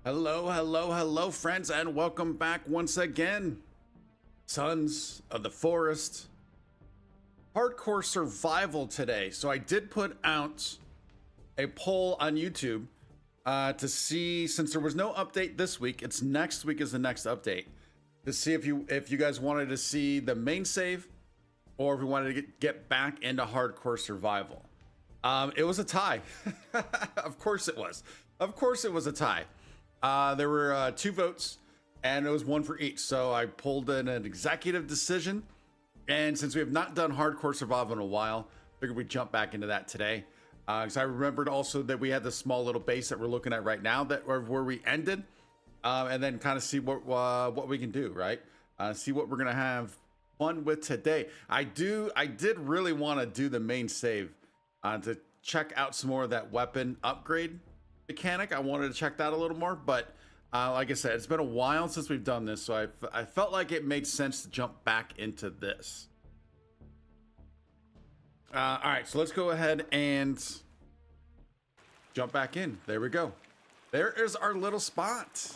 Hello, hello, hello, friends, and welcome back once again. Sons of the Forest. Hardcore survival today. So I did put out a poll on YouTube to see, since there was no update this week, it's next week is the next update, to see if you guys wanted to see the main save or if we wanted to get back into hardcore survival. It was a tie. Of course it was. Of course it was a tie. There were 2 votes, and it was 1 for each. So I pulled in an executive decision, and since we have not done hardcore survival in a while, figured we'd jump back into that today. Because I remembered also that we had this small little base that we're looking at right now, that where we ended, and then kind of see what we can do, right? See what we're gonna have fun with today. I did really want to do the main save to check out some more of that weapon upgrade mechanic. I wanted to check that a little more, but like I said, it's been a while since we've done this, so I felt like it made sense to jump back into this. All right, so let's go ahead and jump back in. There we go. There is our little spot.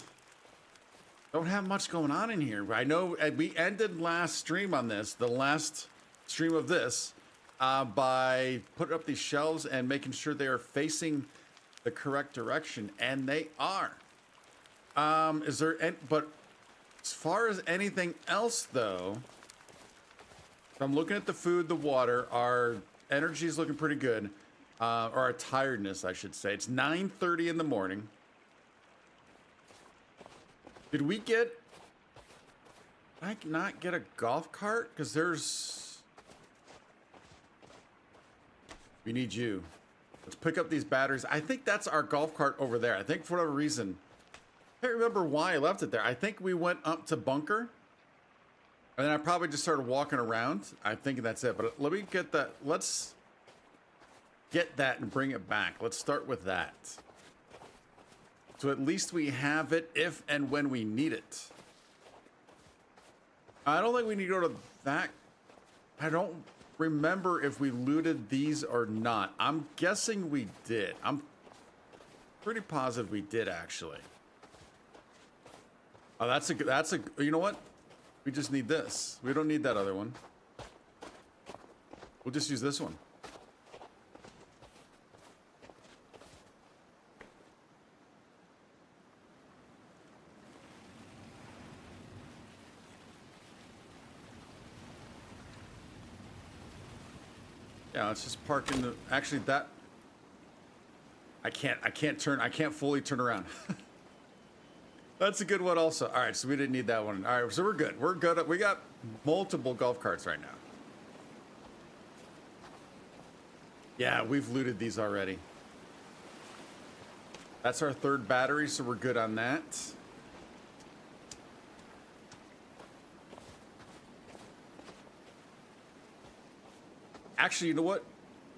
Don't have much going on in here. I know we ended last stream on this, the last stream of this, by putting up these shelves and making sure they are facing the correct direction, and they are. Is there any, but as far as anything else though, I'm looking at the food, the water, our energy is looking pretty good, or our tiredness, I should say. It's 9:30 in the morning. Did we get, I not get a golf cart? Because we need you. Let's pick up these batteries. I think that's our golf cart over there. I think for whatever reason, I can't remember why I left it there. I think we went up to bunker, and then I probably just started walking around. I think that's it. But let me get that. Let's get that and bring it back. Let's start with that. So at least we have it if and when we need it. I don't think we need to go to that. I don't remember if we looted these or not. I'm guessing we did. I'm pretty positive we did, actually. Oh, that's a, you know what? We just need this. We don't need that other one. We'll just use this one. Yeah, let's just park in the, actually that, I can't fully turn around. That's a good one also. All right, so we didn't need that one. All right, so we're good. We're good. We got multiple golf carts right now. Yeah, we've looted these already. That's our 3rd battery, so we're good on that. Actually, you know what?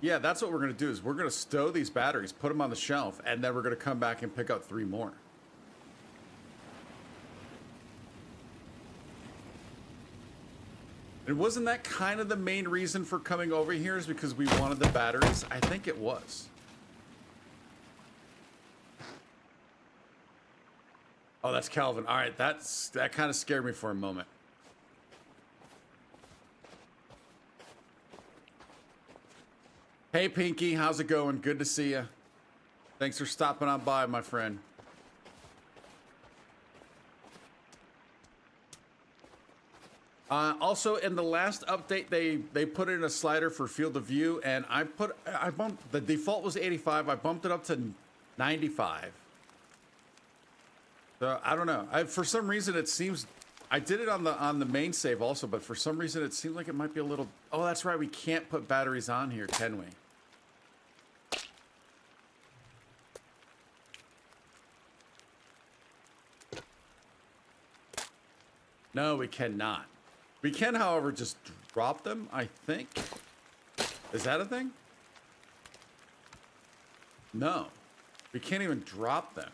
Yeah, that's what we're going to do is we're going to stow these batteries, put them on the shelf, and then we're going to come back and pick up 3 more. And wasn't that kind of the main reason for coming over here, is because we wanted the batteries? I think it was. Oh, that's Calvin. All right, that kind of scared me for a moment. Hey, Pinky, how's it going? Good to see you. Thanks for stopping on by, my friend. Also, in the last update, they put in a slider for field of view, and I bumped, the default was 85. I bumped it up to 95. So I don't know. For some reason, it seems I did it on the main save also, but for some reason, it seems like it might be a little. Oh, that's right. We can't put batteries on here, can we? No, we cannot. We can, however, just drop them, I think. Is that a thing? No. We can't even drop them.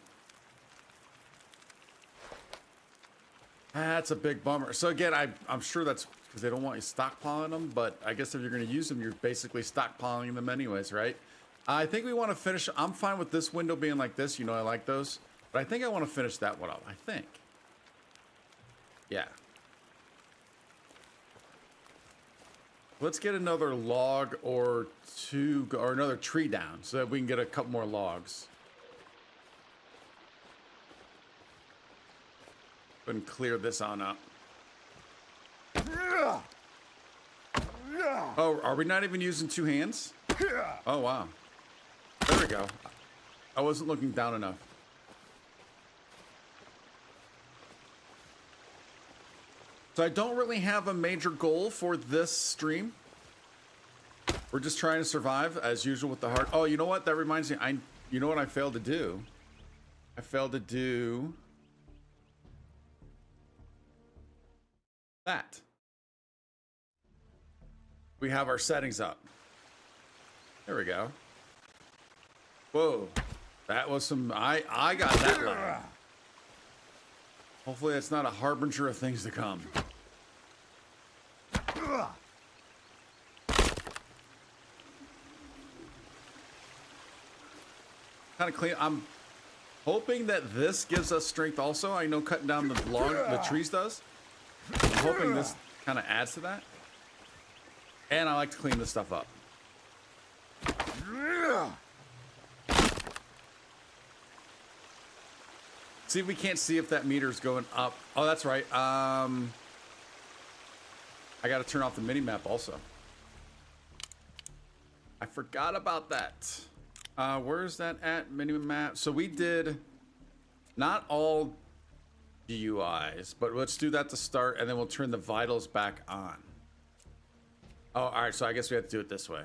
That's a big bummer. So again, I'm sure that's because they don't want you stockpiling them, but I guess if you're going to use them, you're basically stockpiling them anyways, right? I think we want to finish. I'm fine with this window being like this. You know, I like those. But I think I want to finish that one up. I think. Yeah. Let's get another log or two, or another tree down so that we can get a couple more logs. And clear this on up. Oh, are we not even using two hands? Oh, wow. There we go. I wasn't looking down enough. So I don't really have a major goal for this stream. We're just trying to survive as usual with the heart. Oh, you know what? That reminds me. You know what I failed to do? I failed to do that. We have our settings up. There we go. Whoa. That was some... I got that lag. Hopefully that's not a harbinger of things to come. Kind of clean. I'm hoping that this gives us strength also. I know cutting down the trees does. I'm hoping this kind of adds to that. And I like to clean this stuff up. See if we can't see if that meter's going up. Oh, that's right. I got to turn off the mini map also. I forgot about that. Where's that at? Mini map. So we did not all GUIs, but let's do that to start, and then we'll turn the vitals back on. Oh, all right. So I guess we have to do it this way.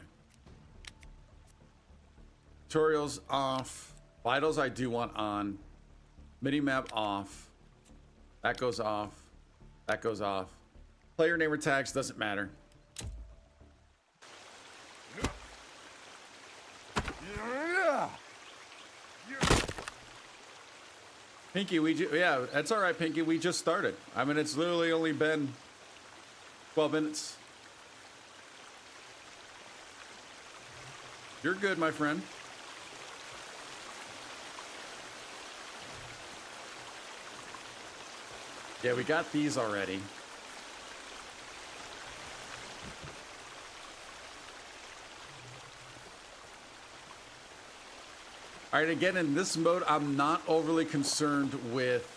Tutorials off. Vitals I do want on. Minimap off. That goes off. That goes off. Player name or tags doesn't matter. Pinky, yeah, that's all right, Pinky. We just started. I mean, it's literally only been 12 minutes. You're good, my friend. Yeah, we got these already. All right, again, in this mode, I'm not overly concerned with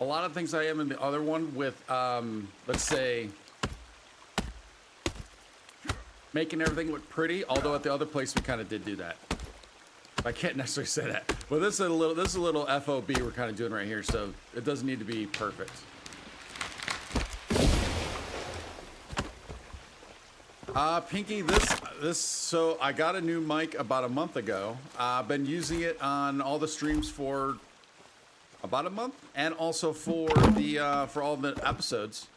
a lot of things I am in the other one with, let's say, making everything look pretty, although at the other place we kind of did do that. I can't necessarily say that. Well, this is a little FOB we're kind of doing right here, so it doesn't need to be perfect. Pinky, so I got a new mic about a month ago. I've been using it on all the streams for about a month, and also for the for all the episodes.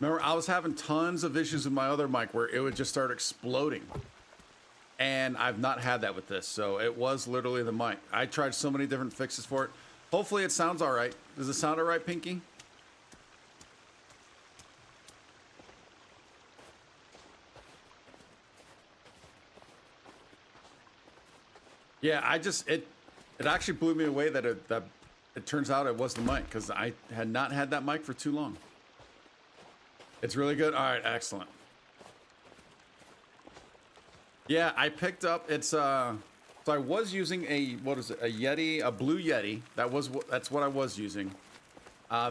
Remember, I was having tons of issues with my other mic where it would just start exploding. And I've not had that with this, so it was literally the mic. I tried so many different fixes for it. Hopefully it sounds all right. Does it sound all right, Pinky? Yeah, it actually blew me away that it turns out it was the mic, because I had not had that mic for too long. It's really good. All right, excellent. Yeah, I picked up. It's so I was using a a Yeti, a blue Yeti. That's what I was using.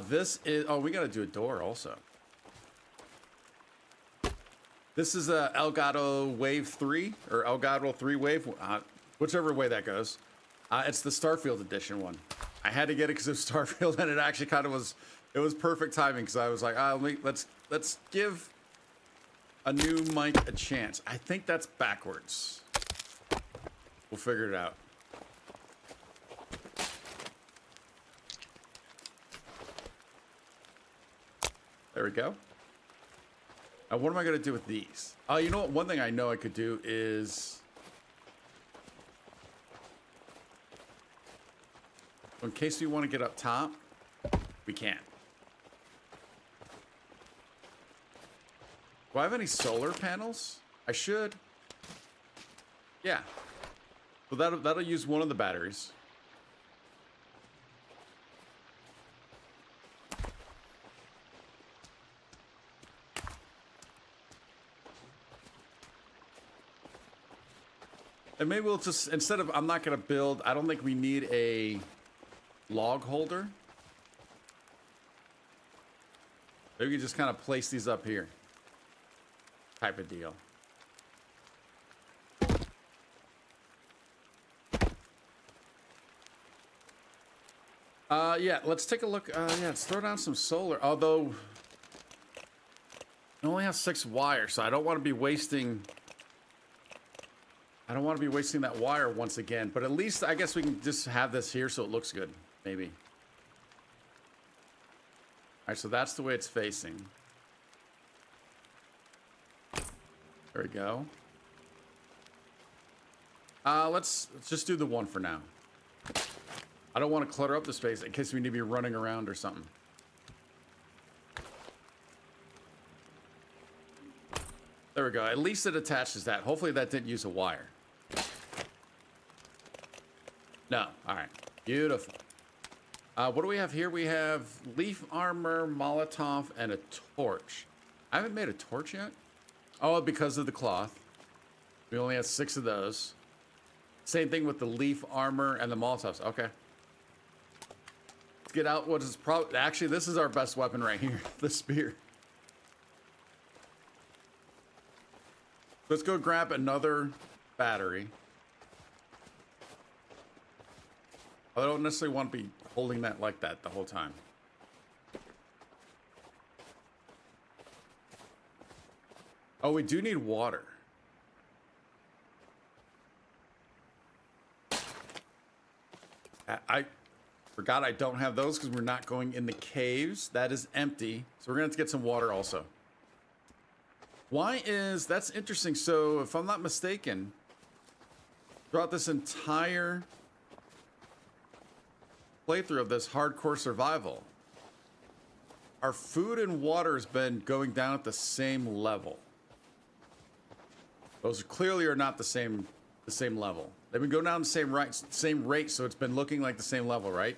This is we got to do a door also. This is a Elgato Wave 3 or Elgato 3 Wave, whichever way that goes. It's the Starfield edition one. I had to get it because it was Starfield, and it actually kind of was. It was perfect timing because I was like, let's give a new mic a chance. I think that's backwards. We'll figure it out. There we go. Now, what am I going to do with these? Oh, you know what? One thing I know I could do is, in case we want to get up top, we can. Do I have any solar panels? I should. Yeah. So that'll use one of the batteries. And maybe we'll just, instead of, I'm not going to build, I don't think we need a log holder. Maybe we can just kind of place these up here. Type of deal. Yeah, let's take a look. Yeah, let's throw down some solar. Although, I only have 6 wires, so I don't want to be wasting... I don't want to be wasting that wire once again, but at least I guess we can just have this here so it looks good, maybe. All right, so that's the way it's facing. There we go. Let's just do the one for now. I don't want to clutter up the space in case we need to be running around or something. There we go. At least it attaches that. Hopefully that didn't use a wire. No. All right. Beautiful. What do we have here? We have leaf armor, Molotov, and a torch. I haven't made a torch yet. Oh, because of the cloth. We only have 6 of those. Same thing with the leaf armor and the Molotovs. Okay. Let's get out what is probably... Actually, this is our best weapon right here. The spear. Let's go grab another battery. I don't necessarily want to be holding that like that the whole time. Oh, we do need water. I forgot I don't have those because we're not going in the caves. That is empty. So we're going to have to get some water also. Why is... That's interesting. So if I'm not mistaken, throughout this entire playthrough of this hardcore survival, our food and water has been going down at the same level. Those clearly are not the same level. They've been going down the same rate, so it's been looking like the same level, right?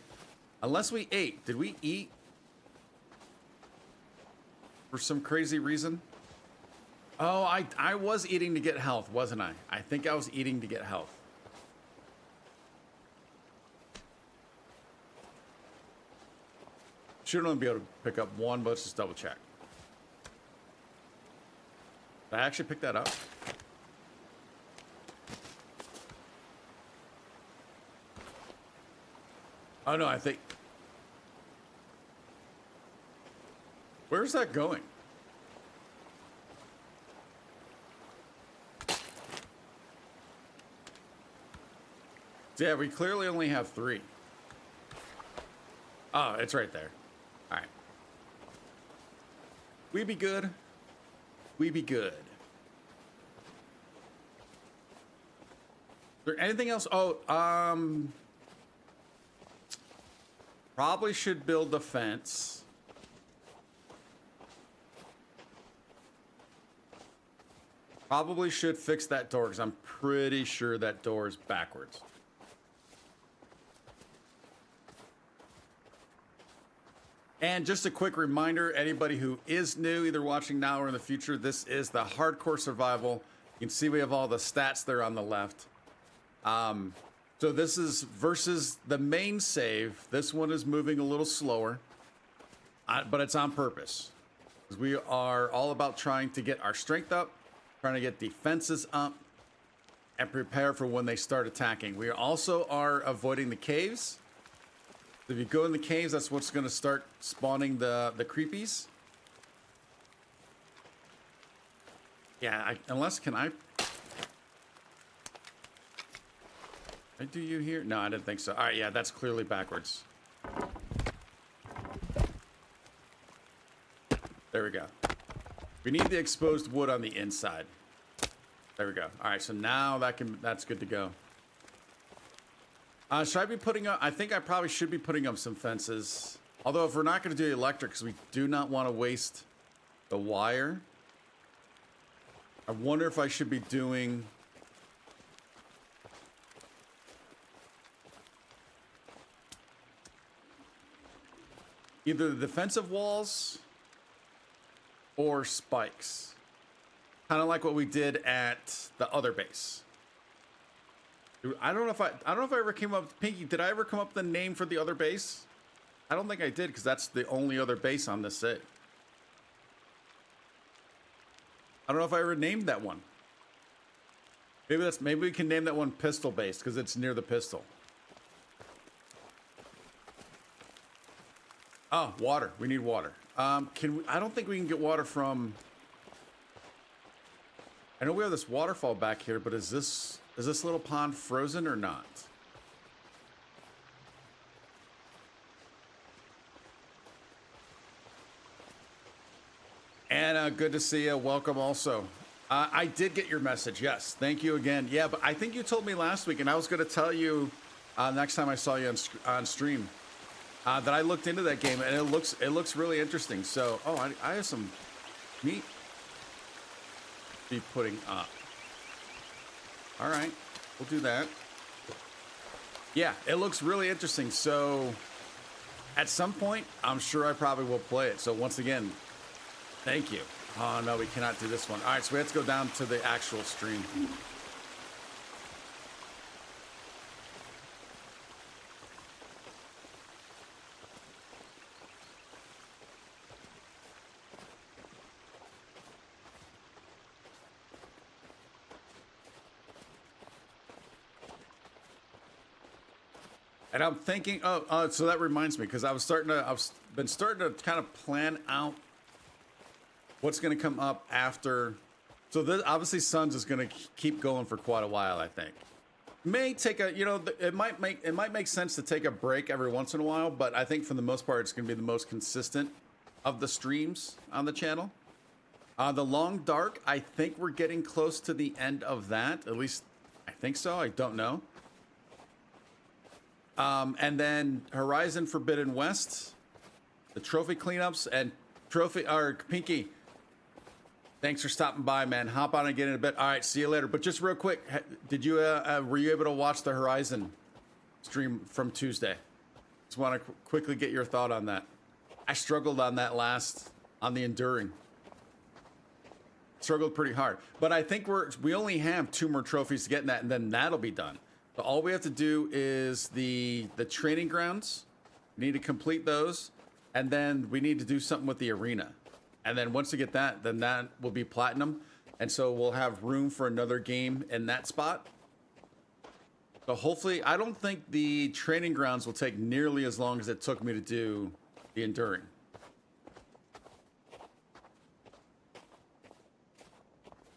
Unless we ate. Did we eat for some crazy reason? Oh, I was eating to get health, wasn't I? I think I was eating to get health. Should only be able to pick up one, but let's just double check. Did I actually pick that up? Oh no, I think... Where's that going? Yeah, we clearly only have 3. Oh, it's right there. All right. We be good. We be good. Is there anything else? Oh, probably should build the fence. Probably should fix that door because I'm pretty sure that door is backwards. And just a quick reminder, anybody who is new, either watching now or in the future, this is the hardcore survival. You can see we have all the stats there on the left. So this is versus the main save. This one is moving a little slower, but it's on purpose. Because we are all about trying to get our strength up, trying to get defenses up, and prepare for when they start attacking. We also are avoiding the caves. If you go in the caves, that's what's going to start spawning the creepies. Yeah, unless, can I do you here? No, I didn't think so. All right, yeah, that's clearly backwards. There we go. We need the exposed wood on the inside. There we go. All right, so now that's good to go. Should I be putting up... I think I probably should be putting up some fences. Although if we're not going to do electric, because we do not want to waste the wire. I wonder if I should be doing either the defensive walls or spikes. Kind of like what we did at the other base. I don't know if I ever came up with Pinky. Did I ever come up with the name for the other base? I don't think I did, because that's the only other base on this set. I don't know if I ever named that one. Maybe we can name that one pistol base because it's near the pistol. Oh, water. We need water. I don't think we can get water from. I know we have this waterfall back here, but is this little pond frozen or not? Anna, good to see you. Welcome also. I did get your message. Yes. Thank you again. Yeah, but I think you told me last week, and I was going to tell you next time I saw you on stream that I looked into that game, and it looks really interesting. So, I have some meat to be putting up. All right. We'll do that. Yeah, it looks really interesting. So, at some point, I'm sure I probably will play it. So, once again, thank you. Oh, no, we cannot do this one. All right, so we have to go down to the actual stream. And I'm thinking, so that reminds me, because I've been starting to kind of plan out what's going to come up after. So this, obviously Suns is going to keep going for quite a while, I think. May take a, it might make sense to take a break every once in a while, but I think for the most part, it's going to be the most consistent of the streams on the channel. The Long Dark, I think we're getting close to the end of that. At least I think so. I don't know. And then Horizon Forbidden West, the trophy cleanups, and Pinky. Thanks for stopping by, man. Hop on and get in a bit. All right, see you later. But just real quick, did you were you able to watch the Horizon stream from Tuesday? Just want to quickly get your thought on that. I struggled on that on the Enduring. Struggled pretty hard, but I think we only have 2 more trophies to get in that, and then that'll be done. So all we have to do is the training grounds. We need to complete those, and then we need to do something with the arena. And then once we get that, then that will be platinum. And so we'll have room for another game in that spot. So hopefully, I don't think the training grounds will take nearly as long as it took me to do the Enduring.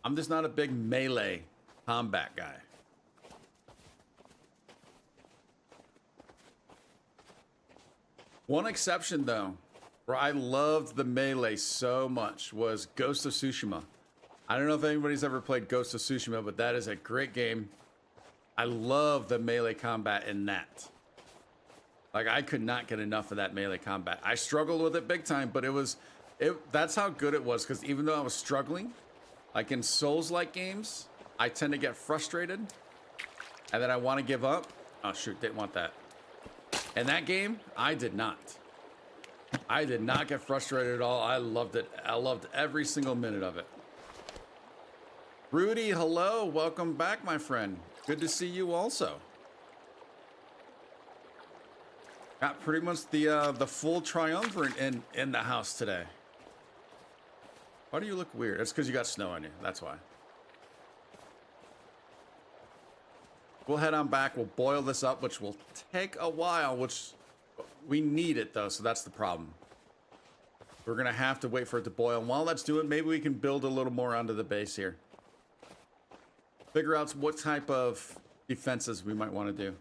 I'm just not a big melee combat guy. One exception, though, where I loved the melee so much was Ghost of Tsushima. I don't know if anybody's ever played Ghost of Tsushima, but that is a great game. I love the melee combat in that. Like, I could not get enough of that melee combat. I struggled with it big time, but that's how good it was, because even though I was struggling, like in Souls-like games, I tend to get frustrated, and then I want to give up. Oh, shoot, didn't want that. In that game, I did not. I did not get frustrated at all. I loved it. I loved every single minute of it. Rudy, hello. Welcome back, my friend. Good to see you also. Got pretty much the full triumvirate in the house today. Why do you look weird? It's because you got snow on you. That's why. We'll head on back. We'll boil this up, which will take a while, which we need it, though, so that's the problem. We're going to have to wait for it to boil. And while that's doing, maybe we can build a little more onto the base here. Figure out what type of defenses we might want to do.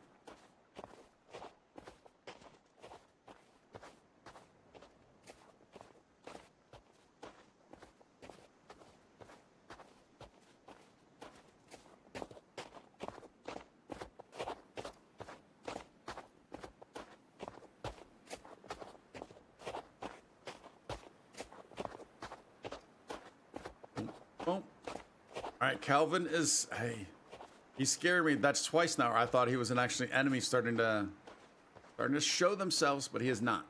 Calvin is, hey, he scared me. That's twice now. I thought he was an actually enemy starting to show themselves, but he is not.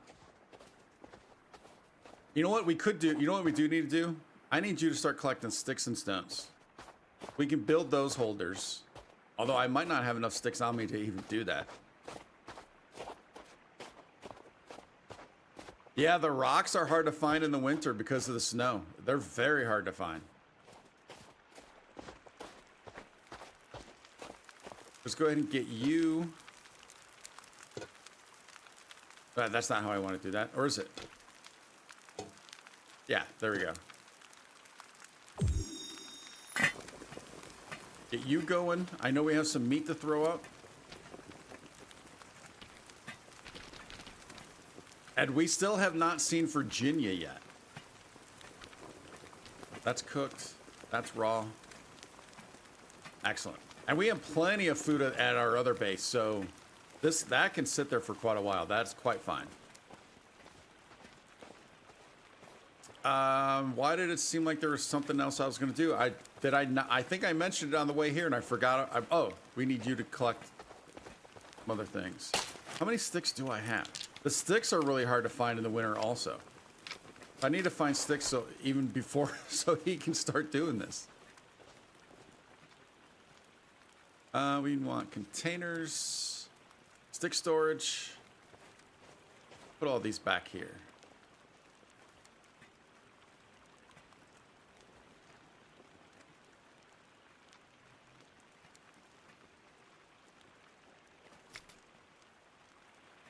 You know what we could do? You know what we do need to do? I need you to start collecting sticks and stones. We can build those holders. Although I might not have enough sticks on me to even do that. Yeah, the rocks are hard to find in the winter because of the snow. They're very hard to find. Let's go ahead and get you. That's not how I want to do that. Or is it? Yeah, there we go. Get you going. I know we have some meat to throw up. And we still have not seen Virginia yet. That's cooked. That's raw. Excellent. And we have plenty of food at our other base, so that can sit there for quite a while. That's quite fine. Why did it seem like there was something else I was going to do? I think I mentioned it on the way here, and I forgot. Oh, we need you to collect some other things. How many sticks do I have? The sticks are really hard to find in the winter also. I need to find sticks so even before so he can start doing this. We want containers, stick storage. Put all these back here.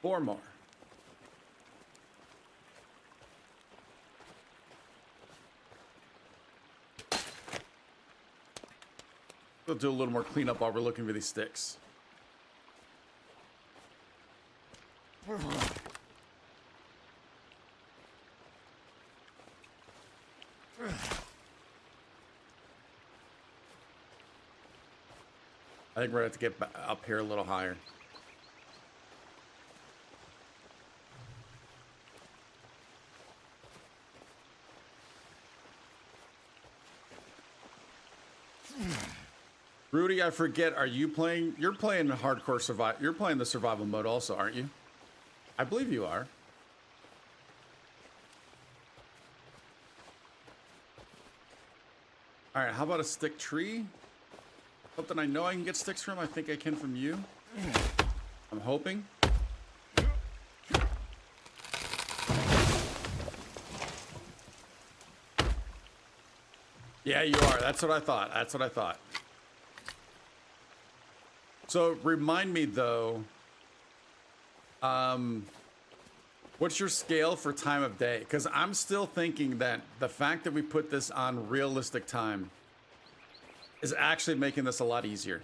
Four more. We'll do a little more cleanup while we're looking for these sticks. I think we're going to have to get up here a little higher. Rudy, I forget, are you playing? You're playing hardcore survival. You're playing the survival mode also, aren't you? I believe you are. All right, how about a stick tree? Something I know I can get sticks from. I think I can from you. I'm hoping. Yeah, you are. That's what I thought. That's what I thought. So remind me though, what's your scale for time of day? Because I'm still thinking that the fact that we put this on realistic time is actually making this a lot easier.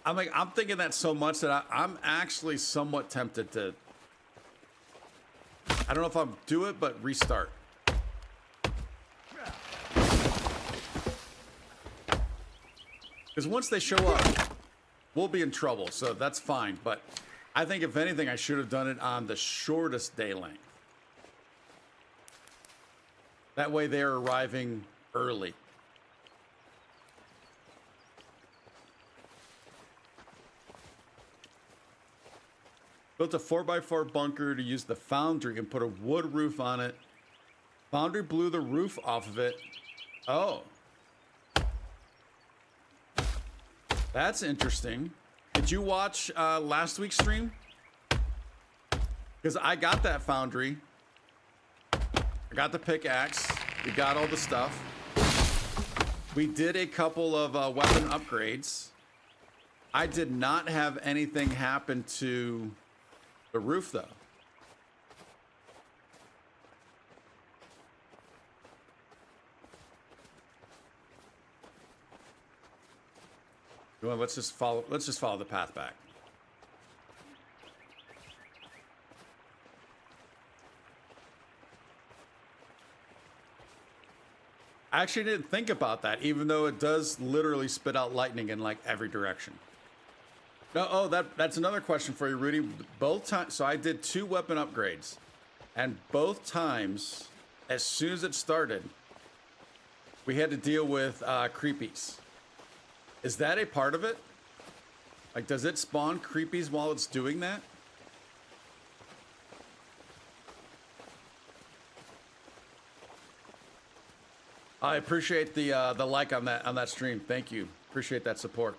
I'm thinking that so much that I'm actually somewhat tempted to, I don't know if I'll do it, but restart. Because once they show up, we'll be in trouble, so that's fine. But I think if anything, I should have done it on the shortest day length. That way they're arriving early. Built a 4x4 bunker to use the foundry and put a wood roof on it. Foundry blew the roof off of it. Oh. That's interesting. Did you watch last week's stream? Because I got that foundry. I got the pickaxe. We got all the stuff. We did a couple of weapon upgrades. I did not have anything happen to the roof, though. Well, let's just follow the path back. I actually didn't think about that, even though it does literally spit out lightning in like every direction. No, oh, that's another question for you, Rudy. Both times, so I did 2 weapon upgrades, and both times, as soon as it started, we had to deal with creepies. Is that a part of it? Like, does it spawn creepies while it's doing that? I appreciate the like on that stream. Thank you. Appreciate that support.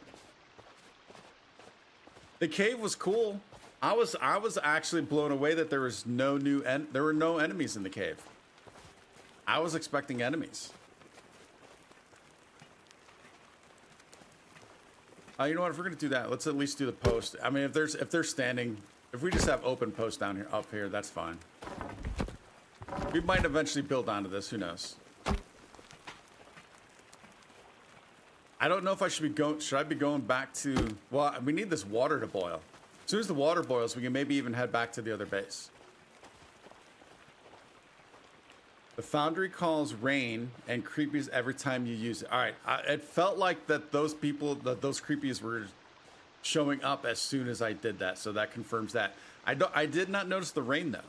The cave was cool. I was actually blown away that there was no there were no enemies in the cave. I was expecting enemies. You know what? If we're gonna do that, let's at least do the post. I mean, if they're standing, if we just have open posts down here, up here, that's fine. We might eventually build onto this. Who knows? I don't know if I should be going. Should I be going back to? Well, we need this water to boil. As soon as the water boils, we can maybe even head back to the other base. The foundry calls rain and creepies every time you use it. All right, it felt like that those creepies were showing up as soon as I did that, so that confirms that. I did not notice the rain though.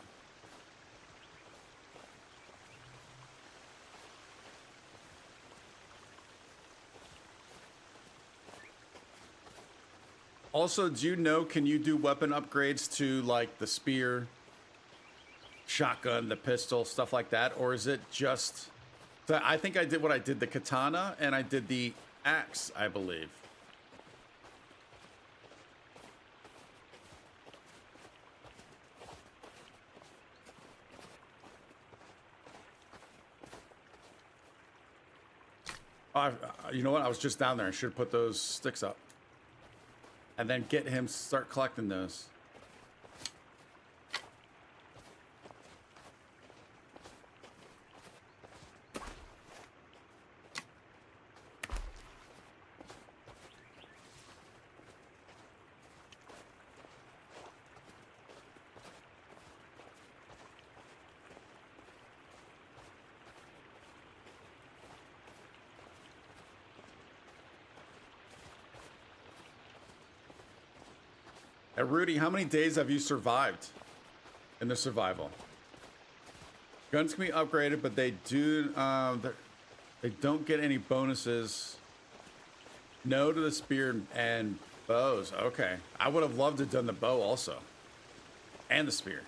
Also, do you know, can you do weapon upgrades to like the spear, shotgun, the pistol, stuff like that? Or is it just, so I think I did what I did, the katana, and I did the axe, I believe. You know what? I was just down there. I should have put those sticks up. And then get him, start collecting those. Rudy, how many days have you survived in the survival? Guns can be upgraded, but they don't get any bonuses. No to the spear and bows. Okay, I would have loved to have done the bow also, and the spear.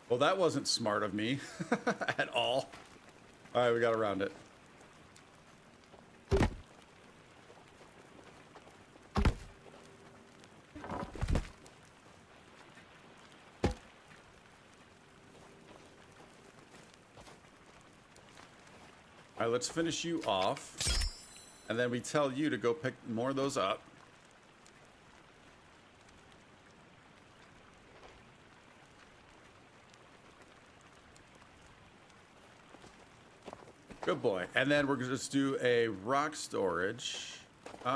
Well, that wasn't smart of me at all. All right, we got around it. All right, let's finish you off. And then we tell you to go pick more of those up. Good boy. And then we're going to just do a rock storage. We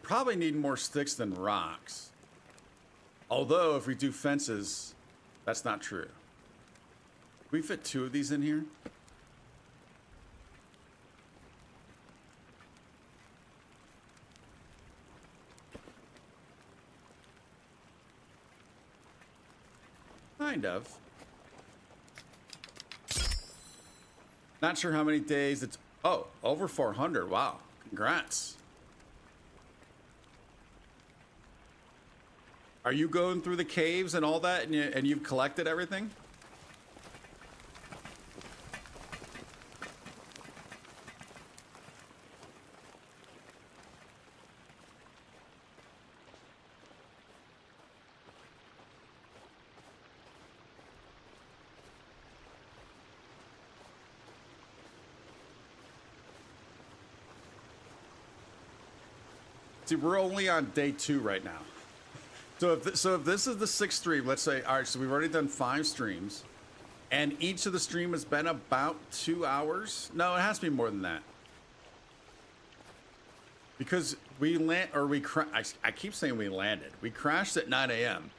probably need more sticks than rocks. Although, if we do fences, that's not true. Can we fit 2 of these in here? Kind of. Not sure how many days it's... Oh, over 400. Wow. Congrats. Are you going through the caves and all that, and you've collected everything? See, we're only on day 2 right now. So if this is the 6th stream, let's say, all right, so we've already done 5 streams, and each of the stream has been about 2 hours. No, it has to be more than that. Because I keep saying we landed. We crashed at 9 a.m.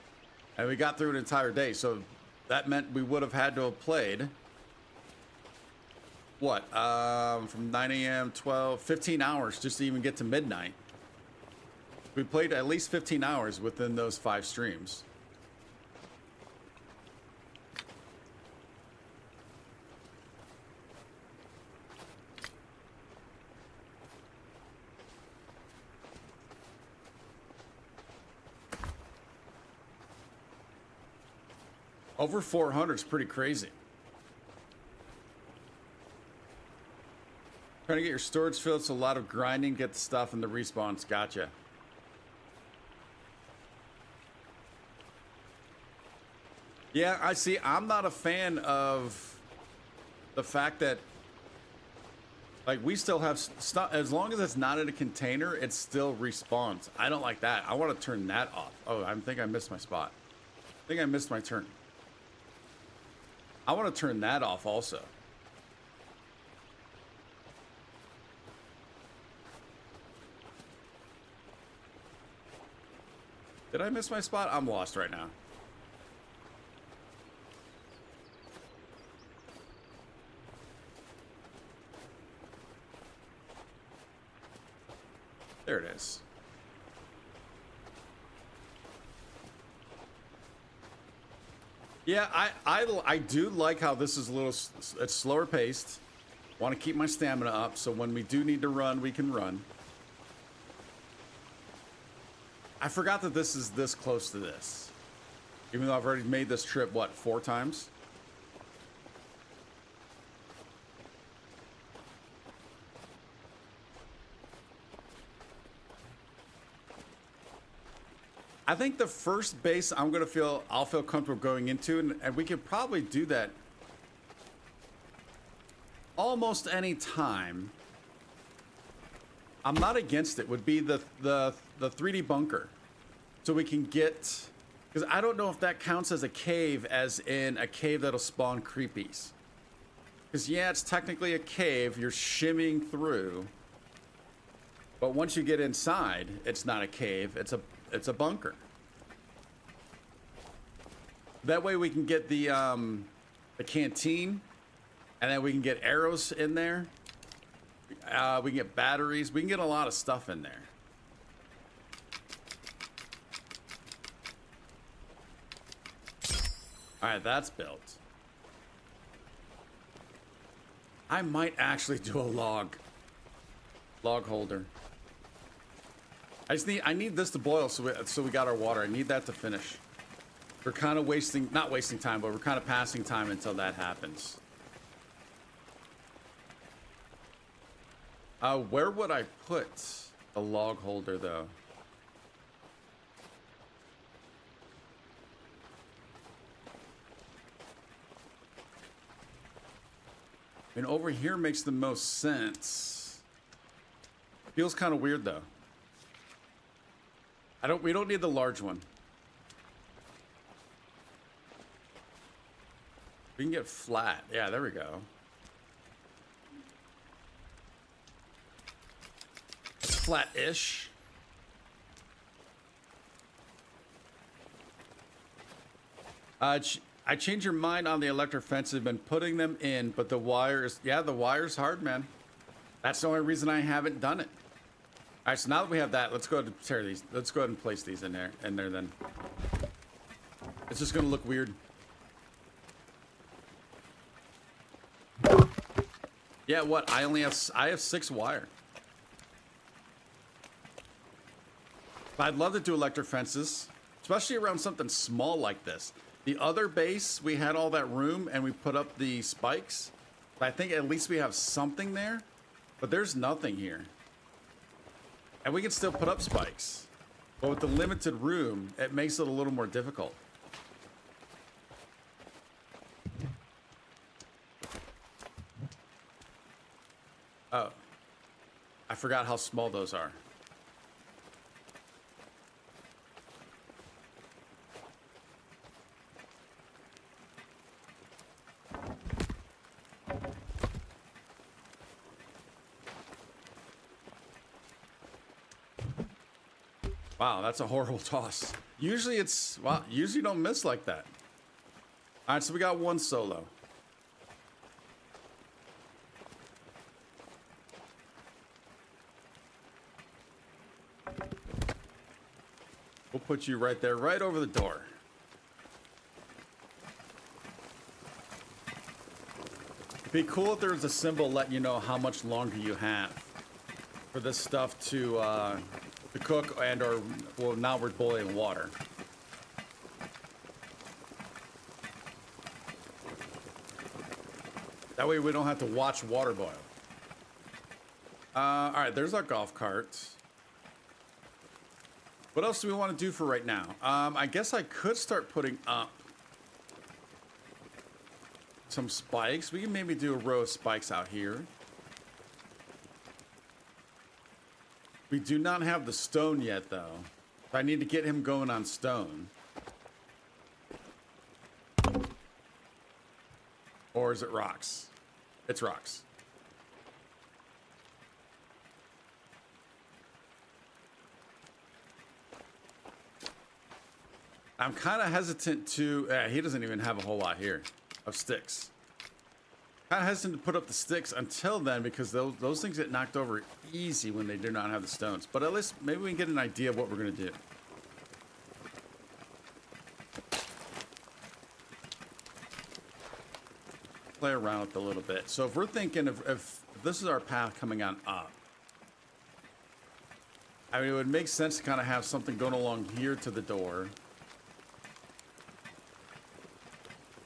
and we got through an entire day. So that meant we would have had to have played what? From 9 a.m., 12, 15 hours just to even get to midnight. We played at least 15 hours within those 5 streams. Over 400 is pretty crazy. Trying to get your storage filled, so a lot of grinding, get the stuff and the respawns. Gotcha. Yeah, I see. I'm not a fan of the fact that, like, we still have stuff. As long as it's not in a container, it still respawns. I don't like that. I want to turn that off. Oh, I think I missed my spot. I think I missed my turn. I want to turn that off also. Did I miss my spot? I'm lost right now. There it is. Yeah, I do like how this is a little, it's slower paced. Want to keep my stamina up, so when we do need to run, we can run. I forgot that this is this close to this. Even though I've already made this trip, what, 4 times? I think the first base I'll feel comfortable going into, and we could probably do that almost any time. I'm not against it. Would be the 3D bunker, so we can get, because I don't know if that counts as a cave, as in a cave that'll spawn creepies. Because yeah, it's technically a cave. You're shimmying through, but once you get inside, it's not a cave. It's a bunker. That way we can get the canteen, and then we can get arrows in there. We can get batteries. We can get a lot of stuff in there. All right, that's built. I might actually do a log holder. I need this to boil, so we got our water. I need that to finish. We're kind of not wasting time, but we're kind of passing time until that happens. Where would I put a log holder, though? I mean, over here makes the most sense. Feels kind of weird, though. We don't need the large one. We can get flat. Yeah, there we go. Flat-ish. I changed your mind on the electric fence. I've been putting them in, but the wires, yeah, the wire's hard, man. That's the only reason I haven't done it. All right, so now that we have that, let's go ahead and tear these. Let's go ahead and place these in there then. It's just gonna look weird. Yeah, what? I have 6 wire. But I'd love to do electric fences, especially around something small like this. The other base, we had all that room and we put up the spikes. But I think at least we have something there, but there's nothing here. And we can still put up spikes. But with the limited room, it makes it a little more difficult. Oh, I forgot how small those are. Wow, that's a horrible toss. Usually usually don't miss like that. All right, so we got 1 solo. We'll put you right there, right over the door. It'd be cool if there was a symbol letting you know how much longer you have for this stuff to cook well, now we're boiling water. That way we don't have to watch water boil. All right, there's our golf cart. What else do we want to do for right now? I guess I could start putting up some spikes. We can maybe do a row of spikes out here. We do not have the stone yet, though. I need to get him going on stone. Or is it rocks? It's rocks. I'm kind of hesitant to... he doesn't even have a whole lot here of sticks. Kind of hesitant to put up the sticks until then because those things get knocked over easy when they do not have the stones. But at least maybe we can get an idea of what we're going to do. Play around with it a little bit. So if we're thinking if this is our path coming on up, I mean, it would make sense to kind of have something going along here to the door.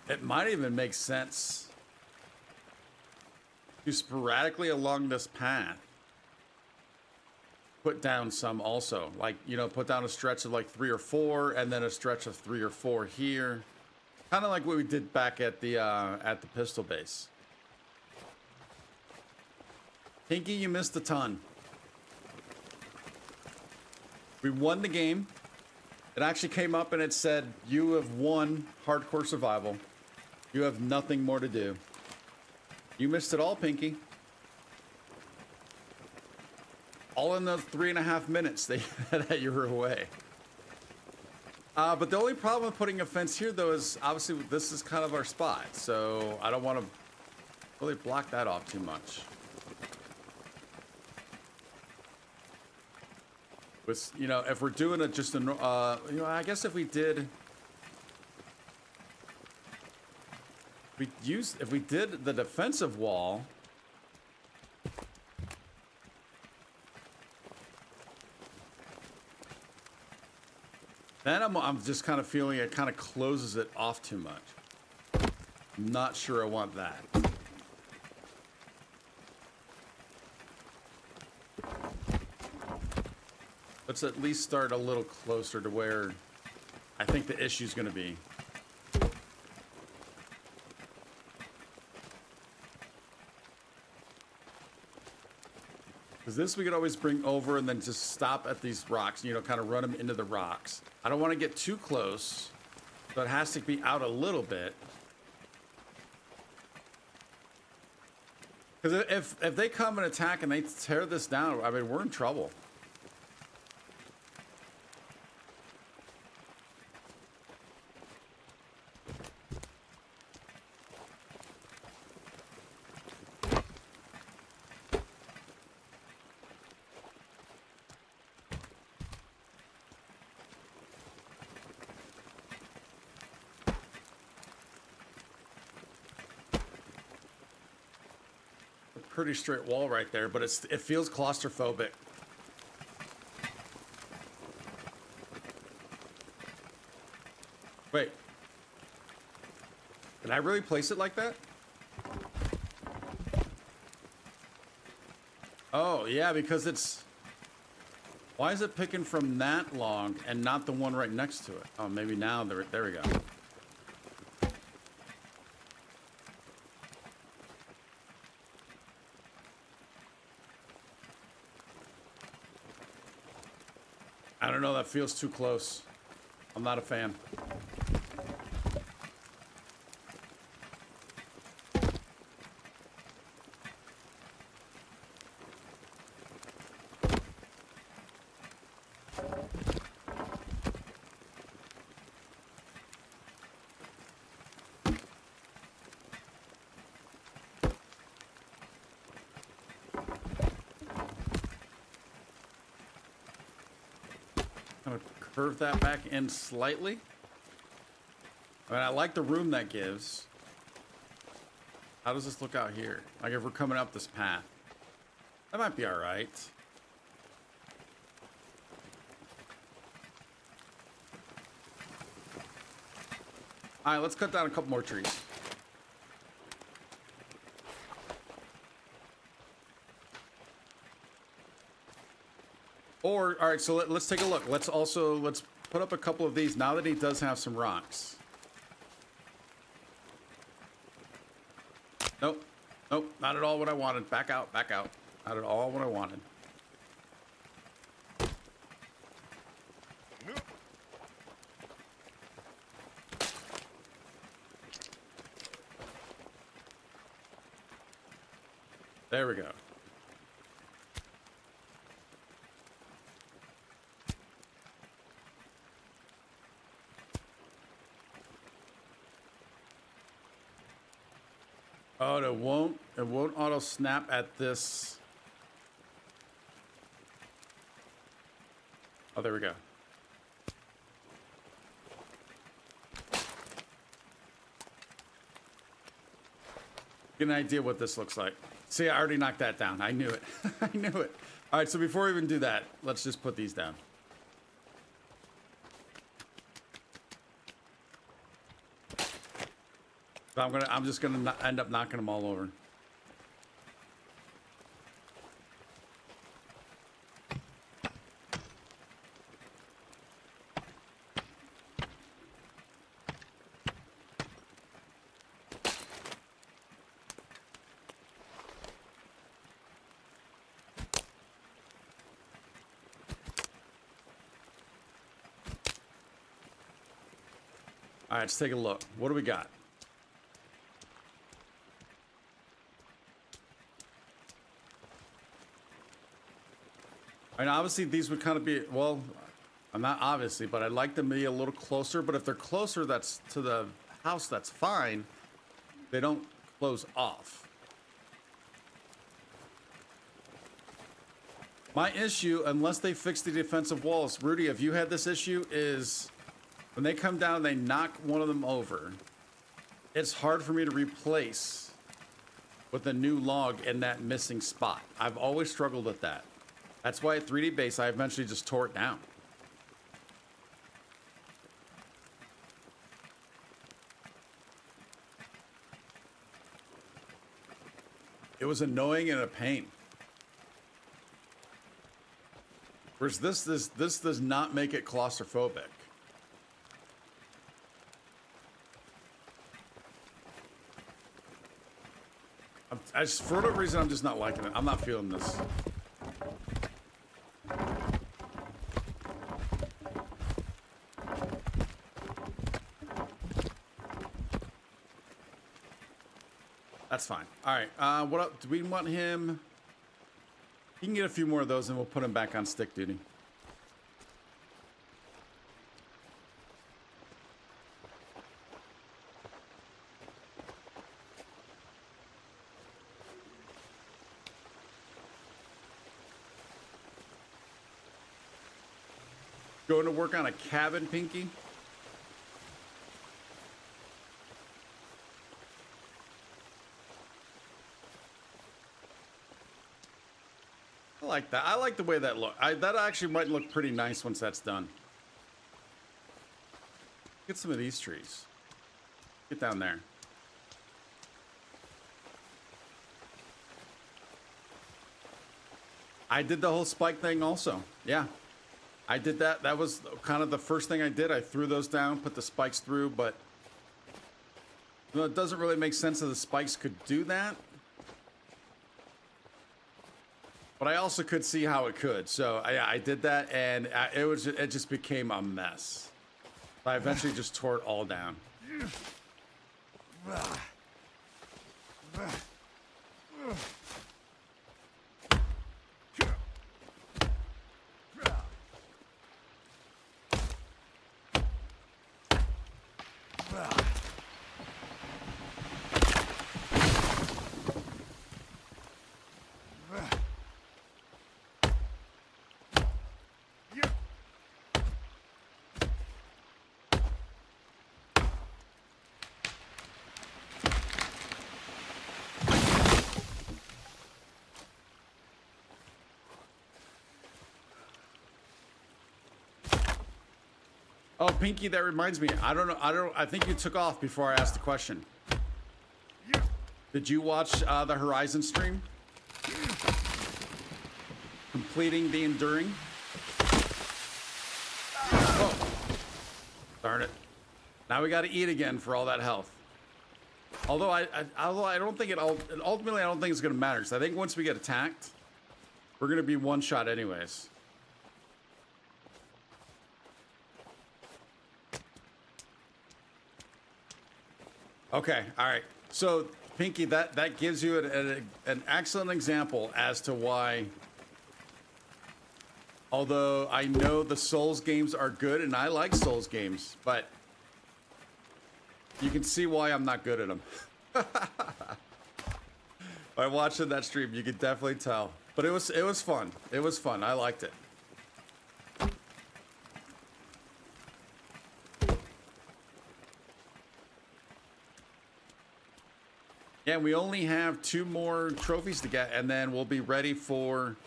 It might even make sense to sporadically along this path put down some also, like, you know, put down a stretch of like 3 or 4 and then a stretch of 3 or 4 here, kind of like what we did back at the pistol base. Pinky, you missed a ton. We won the game. It actually came up and it said you have won hardcore survival. You have nothing more to do. You missed it all, Pinky. All in those 3.5 minutes that you were away. But the only problem with putting a fence here, though, is obviously this is kind of our spot. So I don't want to really block that off too much. With, you know, if we're doing it just a, you know, I guess if we did... If we did the defensive wall, then I'm just kind of feeling it kind of closes it off too much. I'm not sure I want that. Let's at least start a little closer to where I think the issue's going to be. Because this we could always bring over and then just stop at these rocks, you know, kind of run them into the rocks. I don't want to get too close, so it has to be out a little bit. Because if they come and attack and they tear this down, I mean, we're in trouble. Pretty straight wall right there, but it feels claustrophobic. Wait. Did I really place it like that? Oh, yeah, because it's... Why is it picking from that log and not the one right next to it? Oh, maybe now, there we go. I don't know, that feels too close. I'm not a fan. Curve that back in slightly. I mean, I like the room that gives. How does this look out here? Like if we're coming up this path. That might be all right. All right, let's cut down a couple more trees. Or, all right, so let's take a look. Let's put up a couple of these now that he does have some rocks. Nope. Nope, not at all what I wanted. Back out, back out. Not at all what I wanted. There we go. Oh, it won't auto snap at this. Oh, there we go. Get an idea what this looks like. See, I already knocked that down. I knew it. I knew it. All right, so before we even do that, let's just put these down. I'm just gonna end up knocking them all over. All right, let's take a look. What do we got? And obviously these would kind of be, well, I'm not obviously, but I'd like them to be a little closer. But if they're closer, that's to the house, that's fine. They don't close off. My issue, unless they fix the defensive walls, Rudy, if you had this issue, is when they come down and they knock one of them over, it's hard for me to replace with a new log in that missing spot. I've always struggled with that. That's why at 3D base, I eventually just tore it down. It was annoying and a pain. Whereas this does not make it claustrophobic. For whatever reason, I'm just not liking it. I'm not feeling this. That's fine. All right. What up? Do we want him? He can get a few more of those, and we'll put him back on stick duty. Going to work on a cabin, Pinky? I like that. I like the way that look. That actually might look pretty nice once that's done. Get some of these trees. Get down there. I did the whole spike thing also. Yeah. I did that. That was kind of the first thing I did. I threw those down, put the spikes through, but you know, it doesn't really make sense that the spikes could do that. But I also could see how it could. So I did that, and it just became a mess. I eventually just tore it all down. Oh, Pinky, that reminds me. I think you took off before I asked the question. Did you watch the Horizon stream? Completing the Enduring? Darn it. Now we got to eat again for all that health. Although I don't think ultimately I don't think it's going to matter. Because I think once we get attacked, we're going to be one shot anyways. Okay, all right. So, Pinky, that gives you an excellent example as to why, although I know the Souls games are good, and I like Souls games, but you can see why I'm not good at them. By watching that stream, you could definitely tell. But it was fun. It was fun. I liked it. Yeah, we only have 2 more trophies to get, and then we'll be ready for.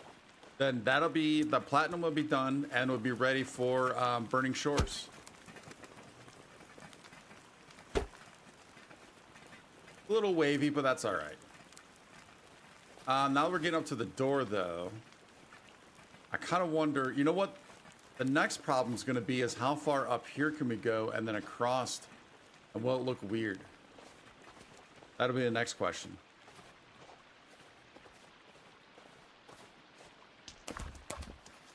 Then that'll be the platinum will be done, and we'll be ready for Burning Shores. A little wavy, but that's all right. Now we're getting up to the door, though. I kind of wonder. You know what? The next problem is going to be is how far up here can we go, and then across, and will it look weird? That'll be the next question.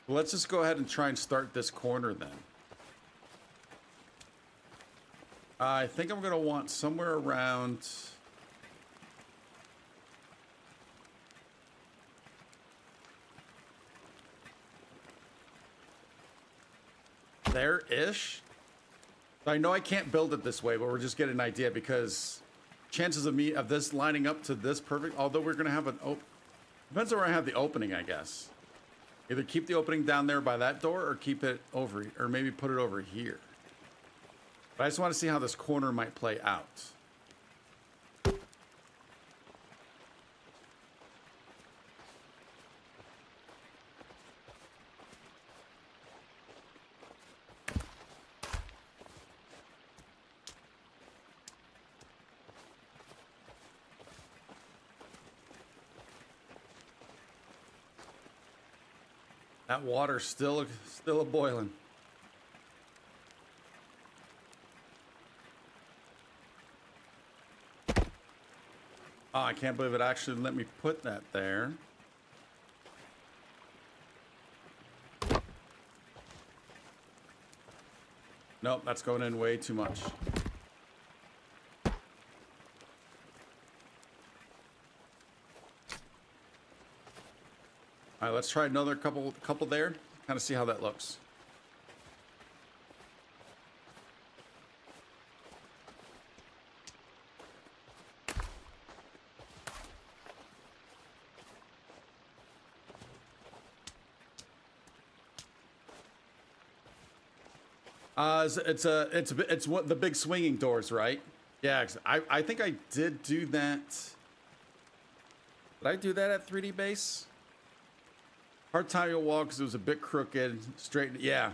Well, let's just go ahead and try and start this corner then. I think I'm going to want somewhere around... there-ish. I know I can't build it this way, but we're just getting an idea because... chances of this lining up to this perfect, although we're going to have an depends on where I have the opening, I guess. Either keep the opening down there by that door or keep it over, or maybe put it over here. But I just want to see how this corner might play out. That water's still a boiling. Oh, I can't believe it actually let me put that there. Nope, that's going in way too much. All right, let's try another couple there. Kind of see how that looks. It's what the big swinging doors, right? Yeah, I think I did do that. Did I do that at 3D base? Hard time to walk because it was a bit crooked, straight. Yeah,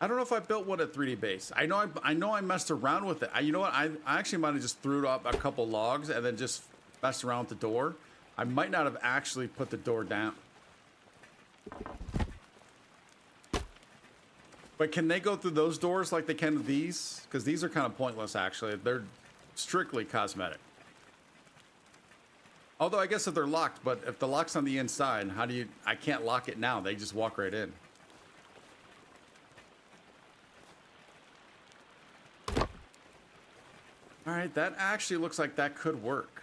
I don't know if I built one at 3D base. I know I messed around with it. You know what? I actually might have just threw up a couple logs and then just messed around with the door. I might not have actually put the door down. But can they go through those doors like they can with these? Because these are kind of pointless, actually. They're strictly cosmetic. Although I guess if they're locked, but if the lock's on the inside, how do you... I can't lock it now. They just walk right in. All right, that actually looks like that could work.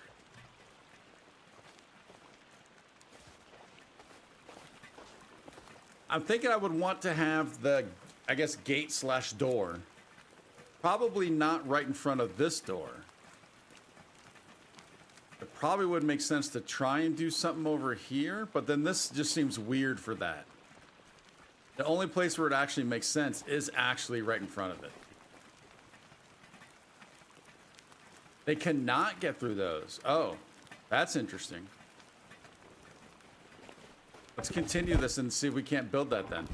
I'm thinking I would want to have the, I guess, gate slash door. Probably not right in front of this door. It probably would make sense to try and do something over here, but then this just seems weird for that. The only place where it actually makes sense is actually right in front of it. They cannot get through those. Oh, that's interesting. Let's continue this and see if we can't build that then.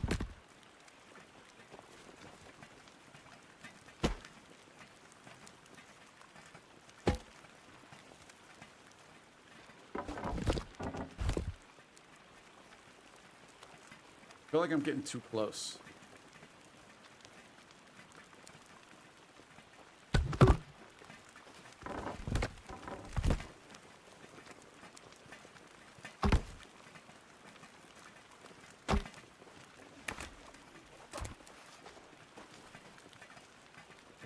I feel like I'm getting too close.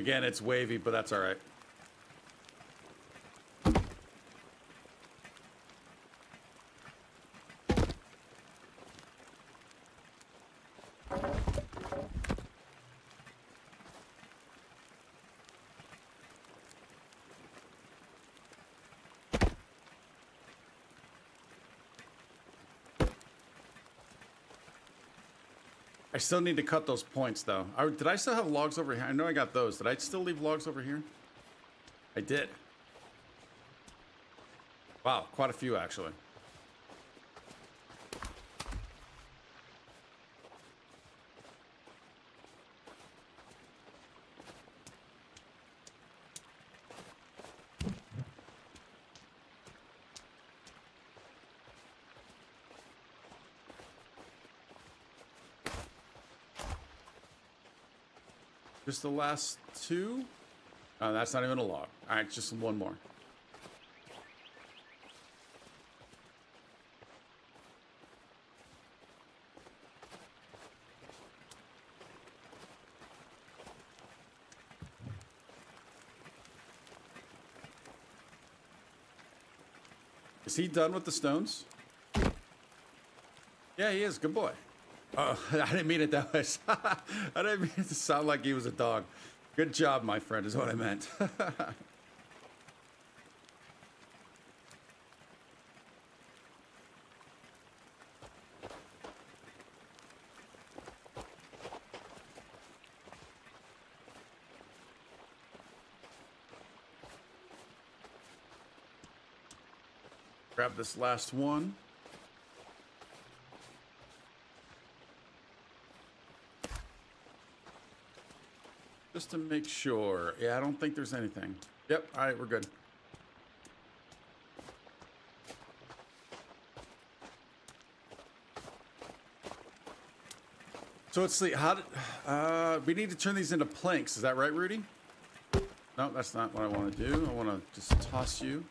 Again, it's wavy, but that's all right. I still need to cut those points, though. Did I still have logs over here? I know I got those. Did I still leave logs over here? I did. Wow, quite a few, actually. Just the last two? Oh, that's not even a log. All right, just one more. Is he done with the stones? Yeah, he is. Good boy. Oh, I didn't mean it that way. I didn't mean it to sound like he was a dog. Good job, my friend, is what I meant. Grab this last one. Just to make sure. Yeah, I don't think there's anything. Yep, all right, we're good. So let's see, how did, we need to turn these into planks. Is that right, Rudy? No, that's not what I want to do. I want to just toss you.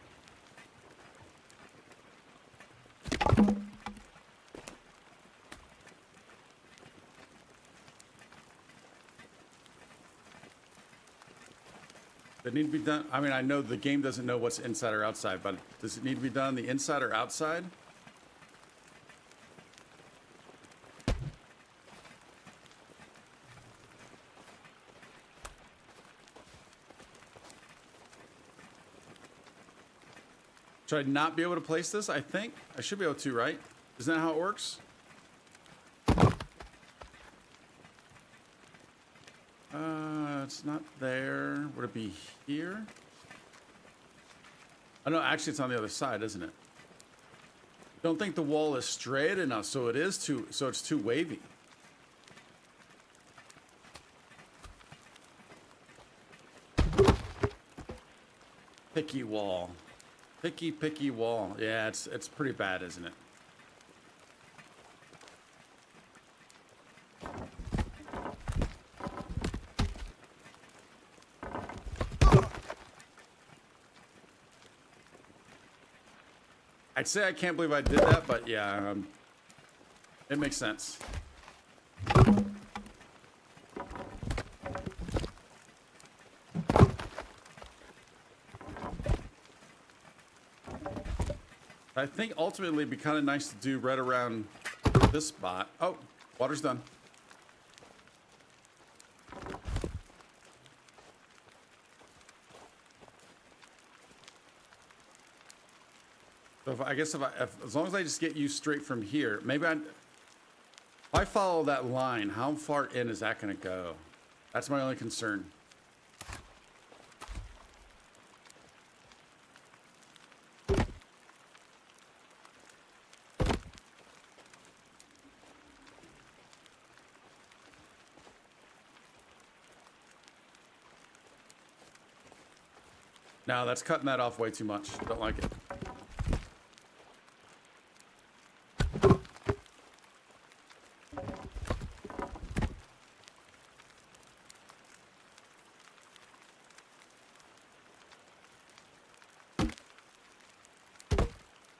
It need to be done. I mean, I know the game doesn't know what's inside or outside, but does it need to be done on the inside or outside? Should I not be able to place this? I think I should be able to, right? Isn't that how it works? It's not there. Would it be here? Oh no, actually it's on the other side, isn't it? Don't think the wall is straight enough, so it is too, so it's too wavy. Picky wall. Picky wall. Yeah, it's pretty bad, isn't it? I'd say I can't believe I did that, but yeah, it makes sense. I think ultimately it'd be kind of nice to do right around this spot. Oh, water's done. So if, I guess as long as I just get you straight from here, maybe if I follow that line, how far in is that going to go? That's my only concern. No, that's cutting that off way too much. Don't like it.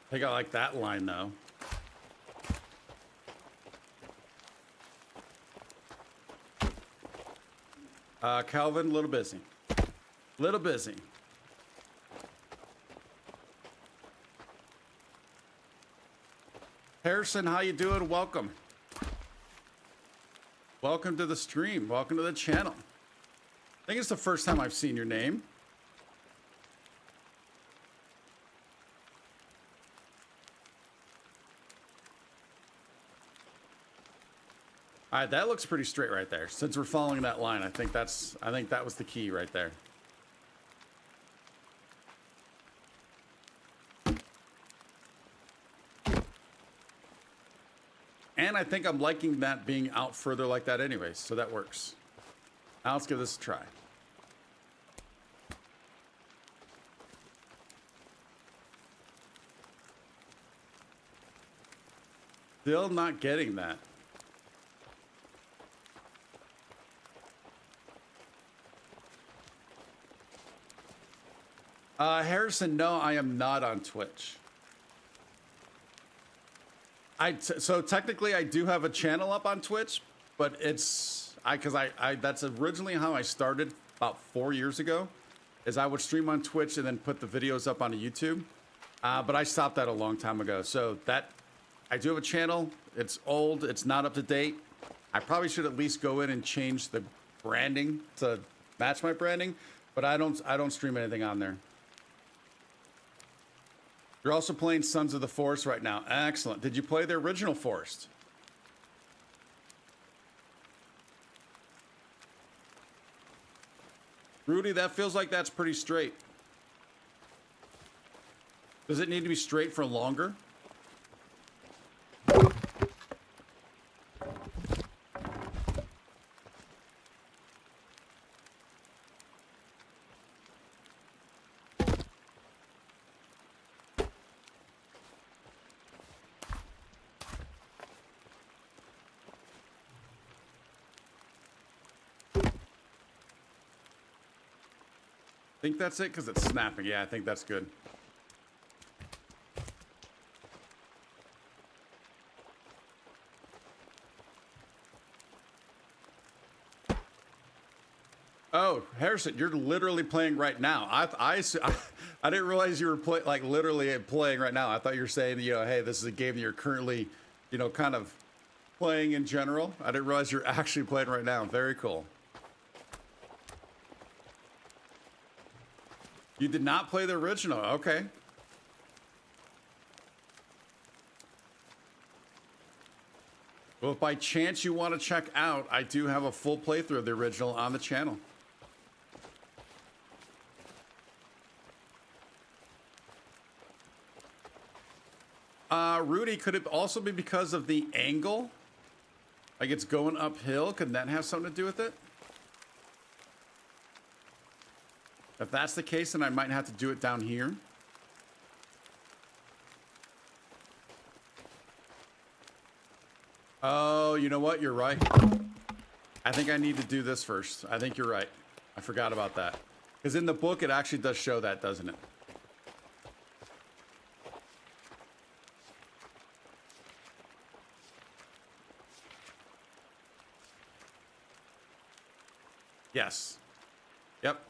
I think I like that line though. Calvin, a little busy. Little busy. Harrison, how you doing? Welcome. Welcome to the stream. Welcome to the channel. I think it's the first time I've seen your name. All right, that looks pretty straight right there. Since we're following that line, I think that was the key right there. And I think I'm liking that being out further like that anyways, so that works. Now let's give this a try. Still not getting that. Harrison, no, I am not on Twitch. So technically I do have a channel up on Twitch, but it's that's originally how I started about 4 years ago, is I would stream on Twitch and then put the videos up on YouTube. But I stopped that a long time ago. So that I do have a channel. It's old. It's not up to date. I probably should at least go in and change the branding to match my branding, but I don't stream anything on there. You're also playing Sons of the Forest right now. Excellent. Did you play the original Forest? Rudy, that feels like that's pretty straight. Does it need to be straight for longer? Think that's it because it's snapping. Yeah, I think that's good. Oh, Harrison, you're literally playing right now. I didn't realize you were literally playing right now. I thought you were saying, hey, this is a game that you're currently, kind of playing in general. I didn't realize you're actually playing right now. Very cool. You did not play the original. Okay. Well, if by chance you want to check out, I do have a full playthrough of the original on the channel. Rudy, could it also be because of the angle? Like it's going uphill? Could that have something to do with it? If that's the case, then I might have to do it down here. Oh, you know what? You're right. I think I need to do this first. I think you're right. I forgot about that. Because in the book, it actually does show that, doesn't it? Yes. Yep.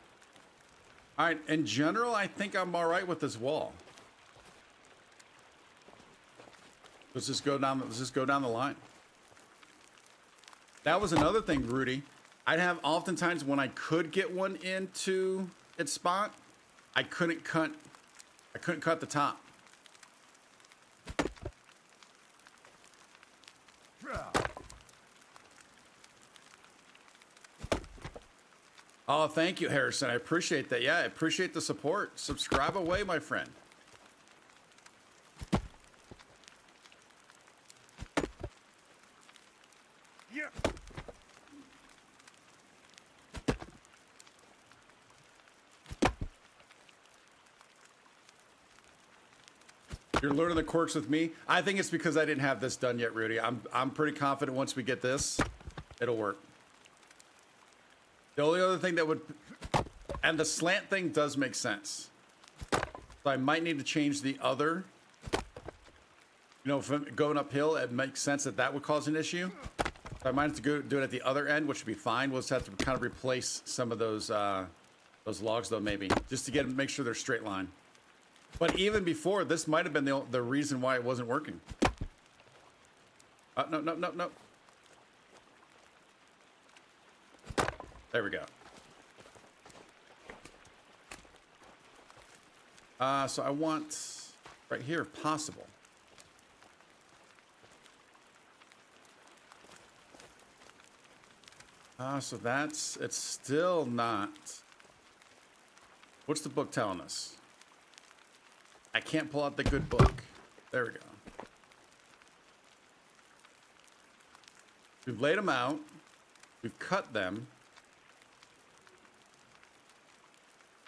All right. In general, I think I'm all right with this wall. Let's just go down. Let's just go down the line. That was another thing, Rudy. I'd have oftentimes when I could get one into its spot, I couldn't cut the top. Oh, thank you, Harrison. I appreciate that. Yeah, I appreciate the support. Subscribe away, my friend. Yeah. You're learning the quirks with me. I think it's because I didn't have this done yet, Rudy. I'm pretty confident once we get this, it'll work. The only other thing that would, and the slant thing does make sense. So I might need to change the other. If I'm going uphill, it makes sense that that would cause an issue. I might have to go do it at the other end, which would be fine. We'll just have to kind of replace some of those logs, though, maybe, just to make sure they're straight line. But even before, this might have been the reason why it wasn't working. No, no, no, no. There we go. So I want right here, if possible. So it's still not. What's the book telling us? I can't pull out the good book. There we go. We've laid them out. We've cut them.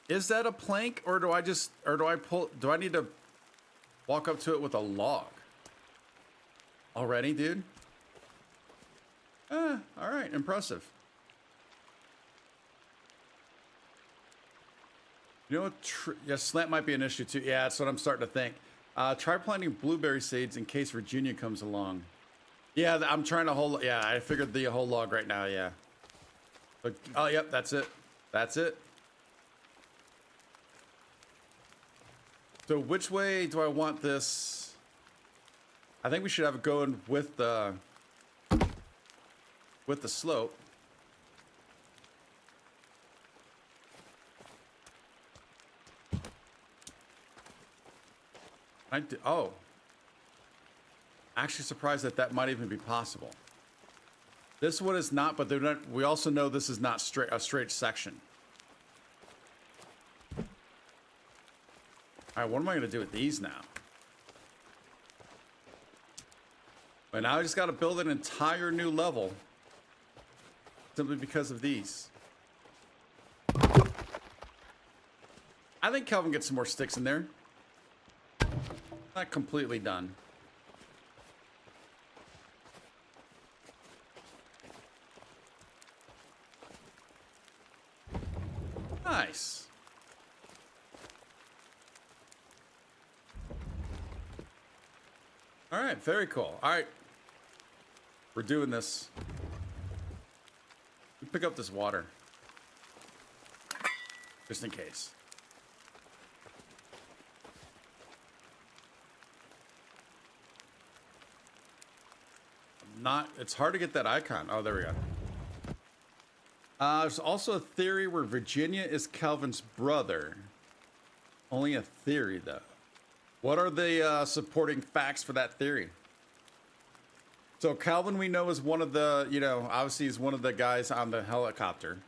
Is that a plank, or do I need to walk up to it with a log? Already, dude? All right, impressive. You know what? Yeah, slant might be an issue too. Yeah, that's what I'm starting to think. Try planting blueberry seeds in case Virginia comes along. Yeah, I'm trying to hold. Yeah, I figured the whole log right now. Yeah. But, oh, yep, that's it. That's it. So which way do I want this? I think we should have it going with the slope. Oh. Actually surprised that might even be possible. This one is not, but they're not, we also know this is not a straight section. All right, what am I going to do with these now? But now I just got to build an entire new level simply because of these. I think Kelvin gets some more sticks in there. Not completely done. Nice. All right, very cool. All right. We're doing this. We pick up this water. Just in case. It's hard to get that icon. Oh, there we go. There's also a theory where Virginia is Calvin's brother. Only a theory, though. What are the supporting facts for that theory? So Calvin, we know, is one of the, obviously he's one of the guys on the helicopter.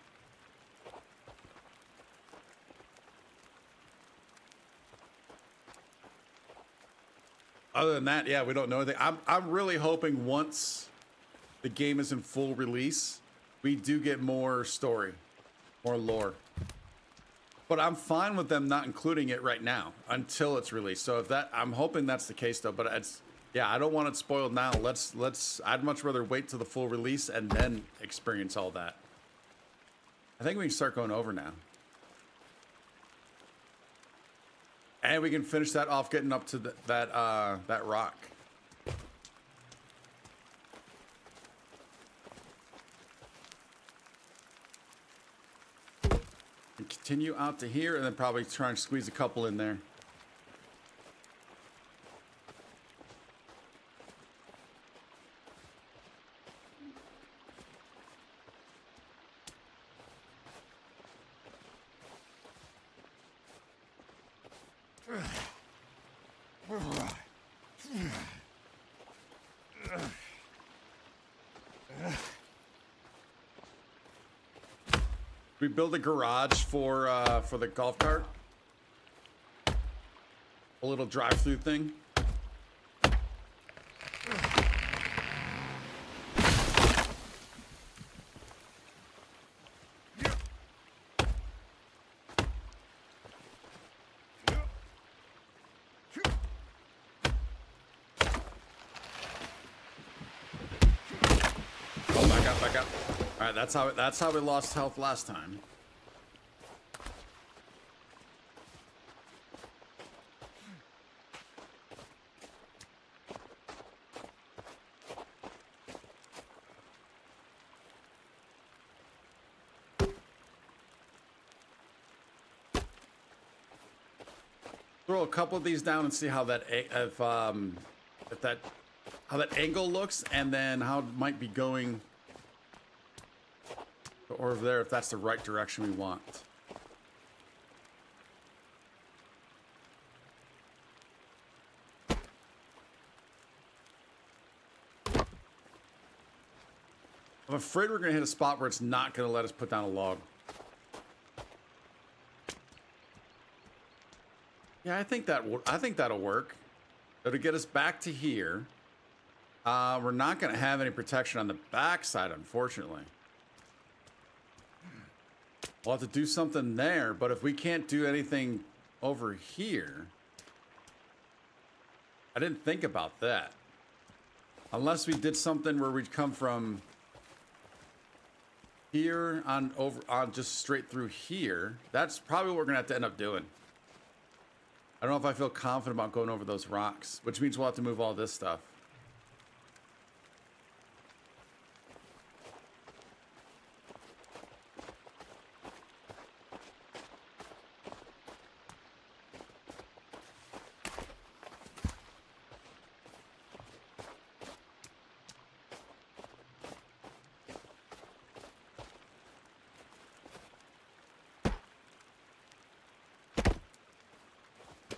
Other than that, yeah, we don't know anything. I'm really hoping once the game is in full release, we do get more story, more lore. But I'm fine with them not including it right now until it's released. So I'm hoping that's the case though. But yeah, I don't want it spoiled now. I'd much rather wait till the full release and then experience all that. I think we can start going over now. And we can finish that off getting up to that rock. And continue out to here and then probably try and squeeze a couple in there. We build a garage for the golf cart. A little drive-through thing. Oh, back up. All right, that's how we lost health last time. throw a couple of these down and see how that how that angle looks, and then how it might be going over there if that's the right direction we want. I'm afraid we're gonna hit a spot where it's not gonna let us put down a log. Yeah, I think that'll work. It'll get us back to here. We're not gonna have any protection on the backside, unfortunately. We'll have to do something there, but if we can't do anything over here, I didn't think about that. Unless we did something where we'd come from here on just straight through here. That's probably what we're gonna have to end up doing. I don't know if I feel confident about going over those rocks, which means we'll have to move all this stuff.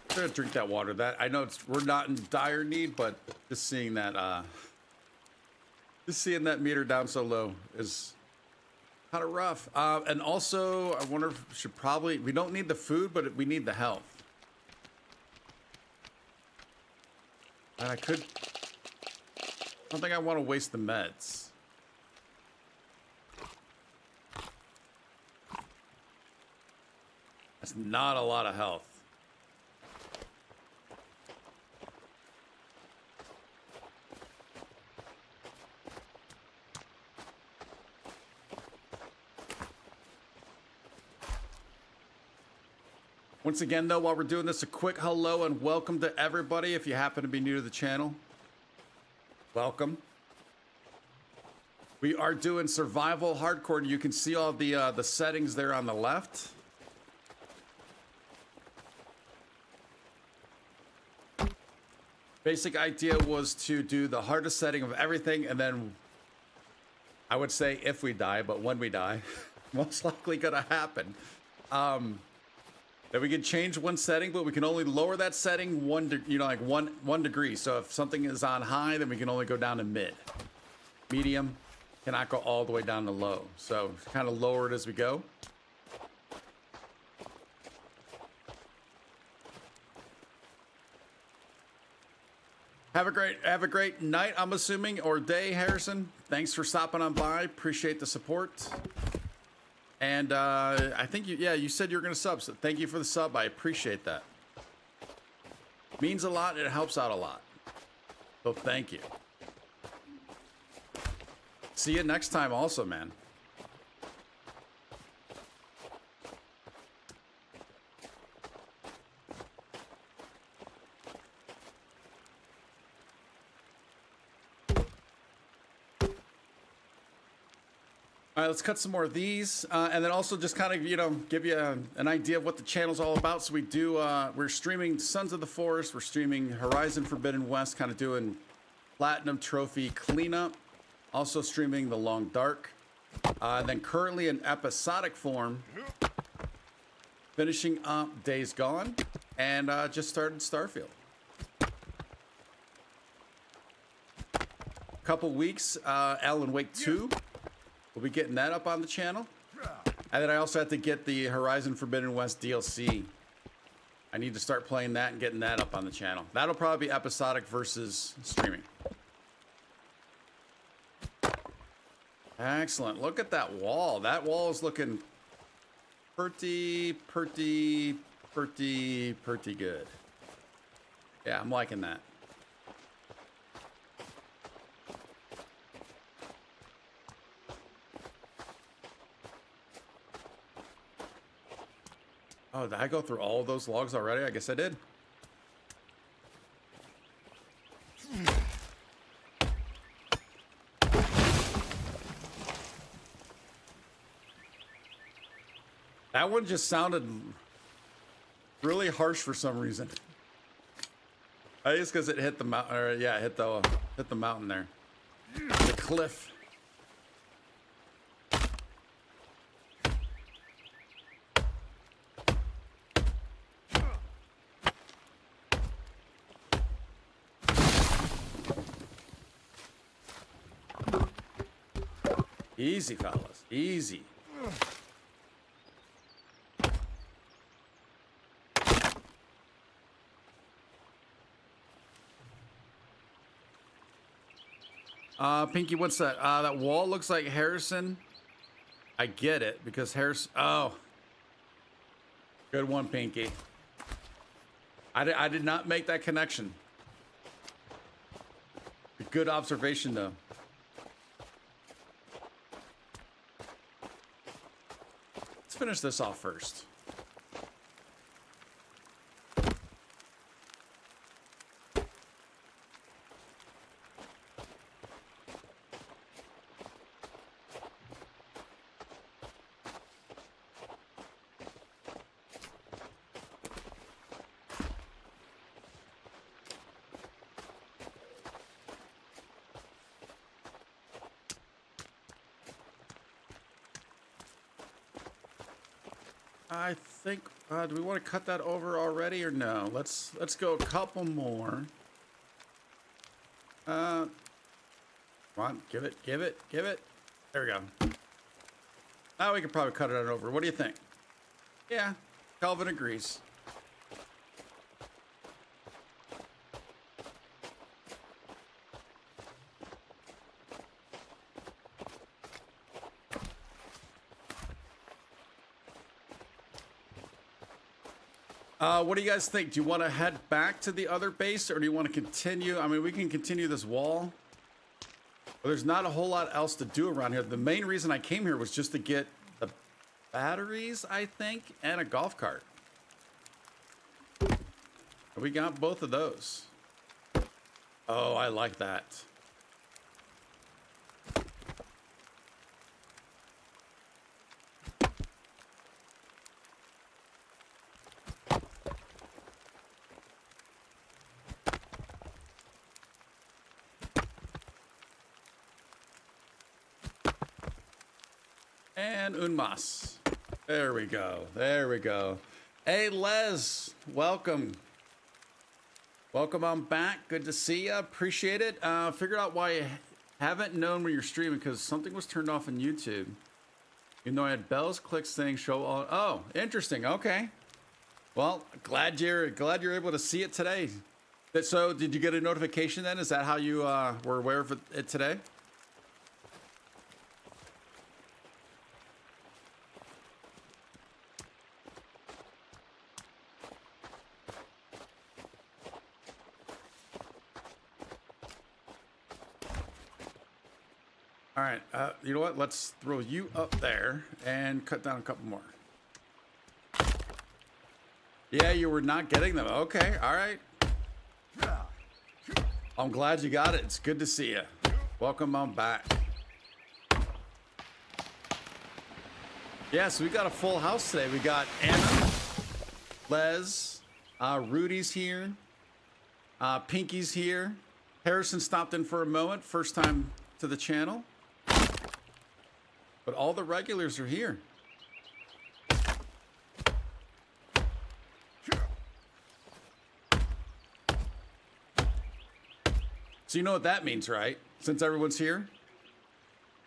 I'm gonna drink that water. That I know we're not in dire need, but just seeing that meter down so low is kind of rough. And also, I wonder if we don't need the food, but we need the health. And I don't think I want to waste the meds. That's not a lot of health. Once again, though, while we're doing this, a quick hello and welcome to everybody. If you happen to be new to the channel, welcome. We are doing survival hardcore. You can see all the settings there on the left. Basic idea was to do the hardest setting of everything, and then I would say if we die, but when we die, most likely gonna happen. That we can change one setting, but we can only lower that setting one degree. So if something is on high, then we can only go down to mid. Medium, cannot go all the way down to low. So kind of lower it as we go. Have a great night, I'm assuming, or day, Harrison. Thanks for stopping on by. Appreciate the support. And I think you said you were going to sub, so thank you for the sub. I appreciate that. Means a lot. It helps out a lot. So thank you. See you next time also, man. All right, let's cut some more of these, and then also just kind of, give you an idea of what the channel's all about. So we're streaming Sons of the Forest, we're streaming Horizon Forbidden West, kind of doing Platinum Trophy cleanup, also streaming The Long Dark, and then currently in episodic form, finishing up Days Gone, and just started Starfield. Couple weeks, Alan Wake 2. We'll be getting that up on the channel. And then I also have to get the Horizon Forbidden West DLC. I need to start playing that and getting that up on the channel. That'll probably be episodic versus streaming. Excellent. Look at that wall. That wall is looking pretty good. Yeah, I'm liking that. Oh, did I go through all of those logs already? I guess I did. That one just sounded Really harsh for some reason. I think it's because it hit the mountain. Or yeah, hit the mountain there. The cliff. Easy, fellas. Easy. Pinky, what's that? That wall looks like Harrison. I get it because Harrison. Oh, good one, Pinky. I did not make that connection. Good observation, though. Let's finish this off first. I think, do we want to cut that over already or no? Let's go a couple more. Come on, give it. There we go. Now we can probably cut it over. What do you think? Yeah, Calvin agrees. What do you guys think? Do you want to head back to the other base or do you want to continue? I mean, we can continue this wall. But there's not a whole lot else to do around here. The main reason I came here was just to get the batteries, I think, and a golf cart. We got both of those. Oh, I like that. And Unmas. There we go. There we go. Hey, Les. Welcome. Welcome on back. Good to see you. Appreciate it. Figured out why I haven't known when you're streaming because something was turned off on YouTube. Even though I had bells, clicks saying show all. Oh, interesting. Okay. Well, glad you're able to see it today. So, did you get a notification then? Is that how you were aware of it today? All right, you know what? Let's throw you up there and cut down a couple more. Yeah, you were not getting them. Okay, all right. I'm glad you got it. It's good to see you. Welcome on back. Yeah, so we got a full house today. We got Anna, Les, Rudy's here, Pinky's here. Harrison stopped in for a moment, first time to the channel. But all the regulars are here. So you know what that means, right? Since everyone's here,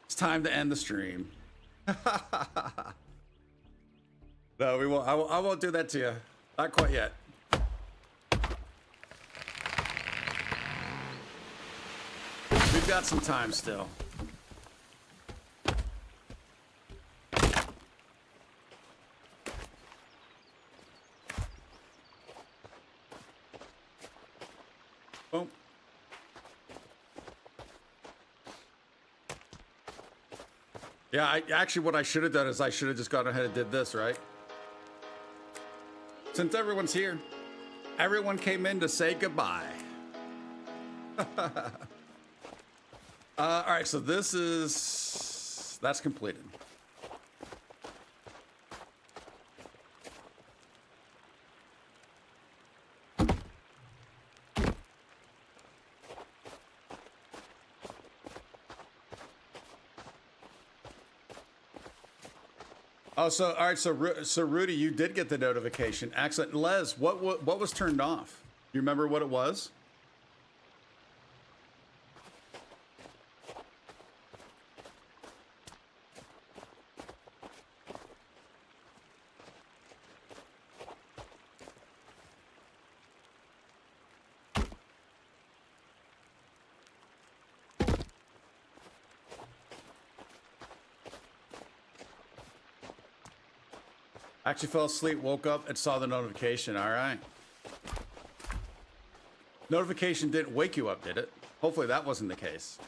it's time to end the stream. No, we won't. I won't do that to you. Not quite yet. We've got some time still. Boom. Yeah, actually what I should have done is I should have just gone ahead and did this, right? Since everyone's here, everyone came in to say goodbye. All right, so that's completed. Oh, so all right. So Rudy, you did get the notification. Excellent. Les, what was turned off? You remember what it was? Actually fell asleep, woke up, and saw the notification. All right. Notification didn't wake you up, did it? Hopefully that wasn't the case.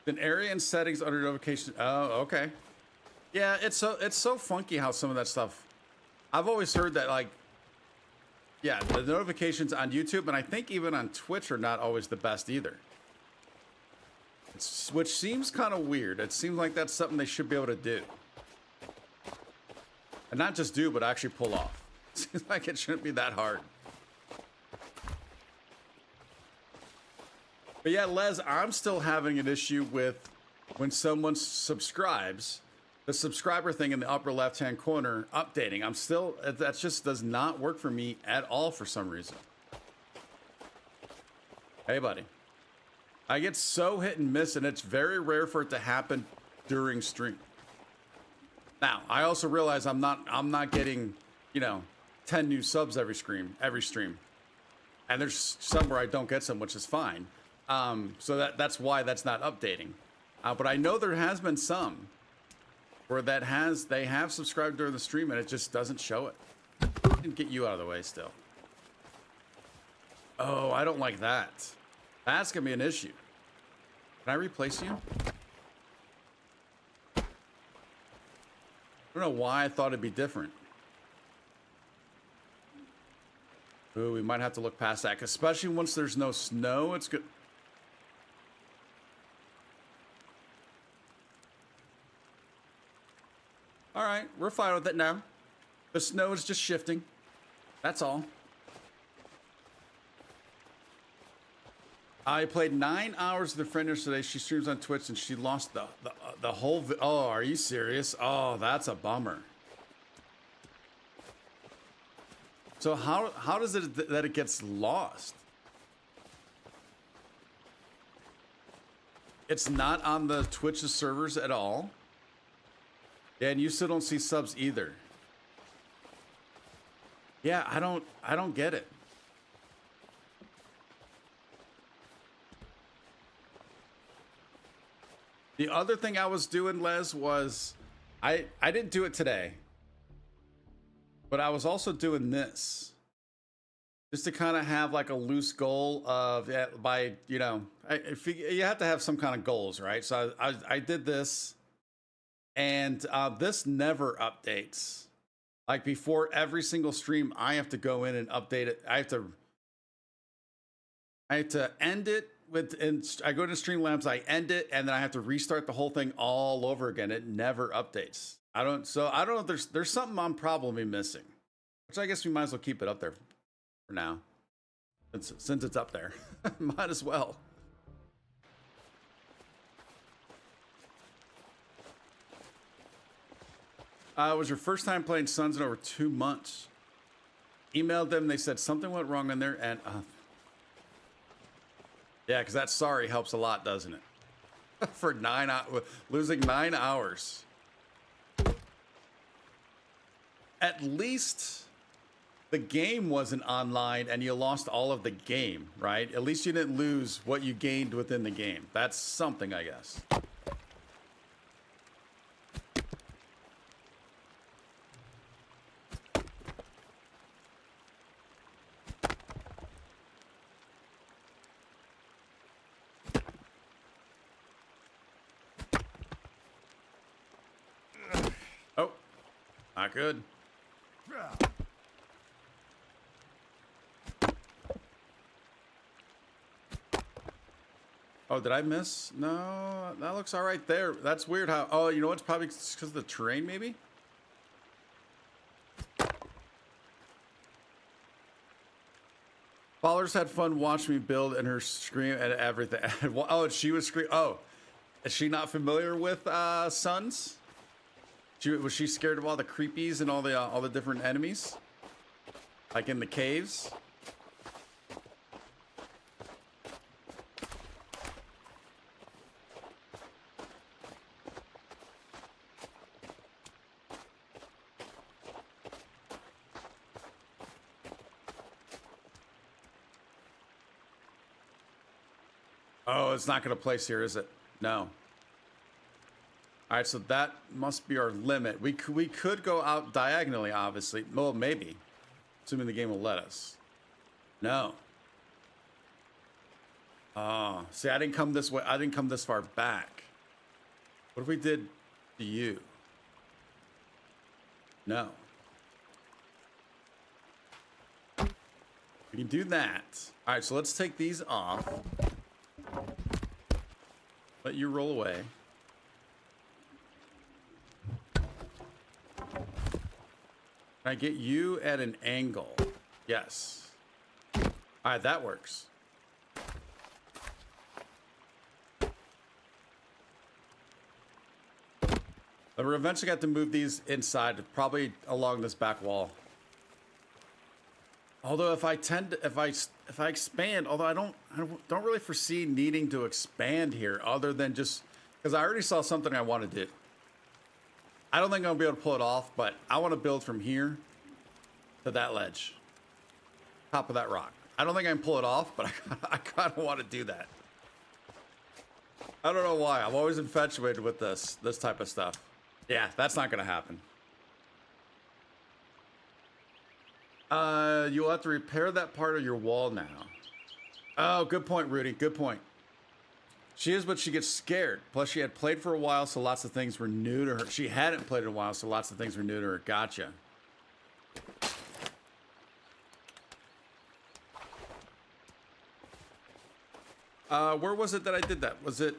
An area and settings under notification. Oh, okay. Yeah, it's so funky how some of that stuff. I've always heard that, like, yeah, the notifications on YouTube and I think even on Twitch are not always the best either. Which seems kind of weird. It seems like that's something they should be able to do. And not just do, but actually pull off. Seems like it shouldn't be that hard. But yeah, Les, I'm still having an issue with when someone subscribes, the subscriber thing in the upper left-hand corner updating. That just does not work for me at all for some reason. Hey, buddy. I get so hit and miss, and it's very rare for it to happen during stream. Now, I also realize I'm not getting, 10 new subs every stream. And there's some where I don't get some, which is fine. So that's why that's not updating. But I know there has been some where they have subscribed during the stream and it just doesn't show it. And get you out of the way still. Oh, I don't like that. That's gonna be an issue. Can I replace you? I don't know why I thought it'd be different. Ooh, we might have to look past that, especially once there's no snow. It's good. All right, we're fine with it now. The snow is just shifting. That's all. I played 9 hours with a friend yesterday. She streams on Twitch and she lost the whole. Oh, are you serious? Oh, that's a bummer. So how does it that it gets lost? It's not on the Twitch's servers at all. Yeah, and you still don't see subs either. Yeah, I don't get it. The other thing I was doing, Les, was I didn't do it today, but I was also doing this just to kind of have like a loose goal of you have to have some kind of goals, right? So I did this, and this never updates. Like before every single stream, I have to go in and update it. I have to end it. And I go to Streamlabs, I end it, and then I have to restart the whole thing all over again. It never updates. I don't know if there's something I'm probably missing, which I guess we might as well keep it up there for now. Since it's up there, might as well. It was your first time playing Suns in over 2 months. Emailed them, they said something went wrong in there, and yeah, because that sorry helps a lot, doesn't it? For losing 9 hours. At least the game wasn't online and you lost all of the game, right? At least you didn't lose what you gained within the game. That's something, I guess. Not good. Oh, did I miss? No, that looks all right there. That's weird how... Oh, you know what? It's probably because of the terrain, maybe? Ballers had fun watching me build and her scream and everything. Oh, she was screaming. Oh, Is she not familiar with Suns? Was she scared of all the creepies and all the different enemies? Like in the caves? Oh, it's not going to place here, is it? No. All right, so that must be our limit. We could go out diagonally, obviously. Well, maybe. Assuming the game will let us. No. Oh, see, I didn't come this way. I didn't come this far back. What if we did to you? No. We can do that. All right, so let's take these off. Let you roll away. Can I get you at an angle? Yes. All right, that works. But we're eventually got to move these inside, probably along this back wall. Although if I expand, although I don't really foresee needing to expand here, other than just because I already saw something I want to do. I don't think I'll be able to pull it off, but I want to build from here to that ledge, top of that rock. I don't think I can pull it off, but I kind of want to do that. I don't know why. I'm always infatuated with this type of stuff. Yeah, that's not going to happen. You'll have to repair that part of your wall now. Oh, good point, Rudy. Good point. She is, but she gets scared. Plus, she had played for a while, so lots of things were new to her. She hadn't played in a while, so lots of things were new to her. Gotcha. Where was it that I did that? Was it...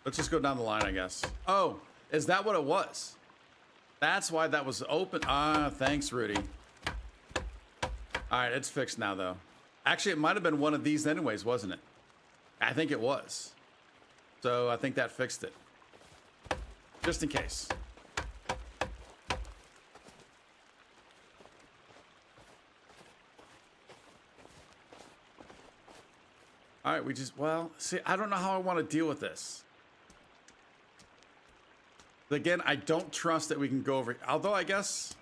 Let's just go down the line, I guess. Oh, is that what it was? That's why that was open. Ah, thanks, Rudy. All right, it's fixed now, though. Actually, it might have been one of these anyways, wasn't it? I think it was. So I think that fixed it. Just in case. All right, well, see, I don't know how I want to deal with this. But again, I don't trust that we can go over. Although I guess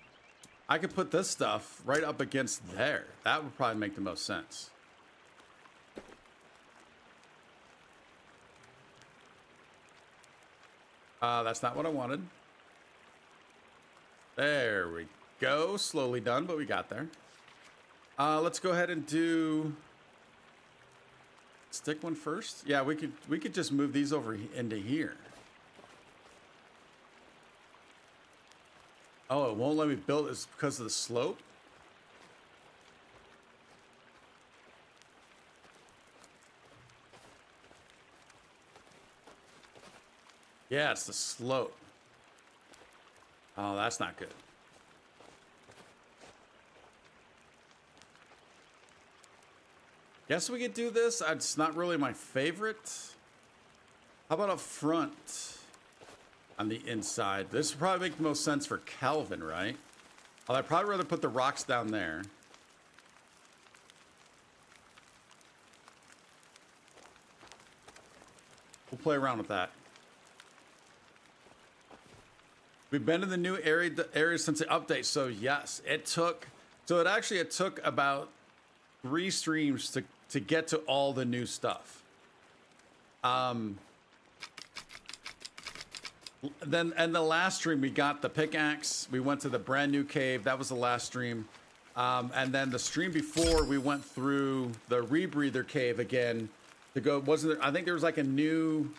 I could put this stuff right up against there. That would probably make the most sense. That's not what I wanted. There we go. Slowly done, but we got there. Let's go ahead and do stick one first. Yeah, we could just move these over into here. Oh, it won't let me build. It's because of the slope. Yeah, it's the slope. Oh, that's not good. Guess we could do this. It's not really my favorite. How about up front on the inside? This would probably make the most sense for Calvin, right? I'd probably rather put the rocks down there. We'll play around with that. We've been in the new area since the update, so yes, it took about 3 streams to get to all the new stuff. Then and the last stream we got the pickaxe. We went to the brand new cave. That was the last stream. And then the stream before we went through the rebreather cave again to go. Wasn't there? I think there was like a new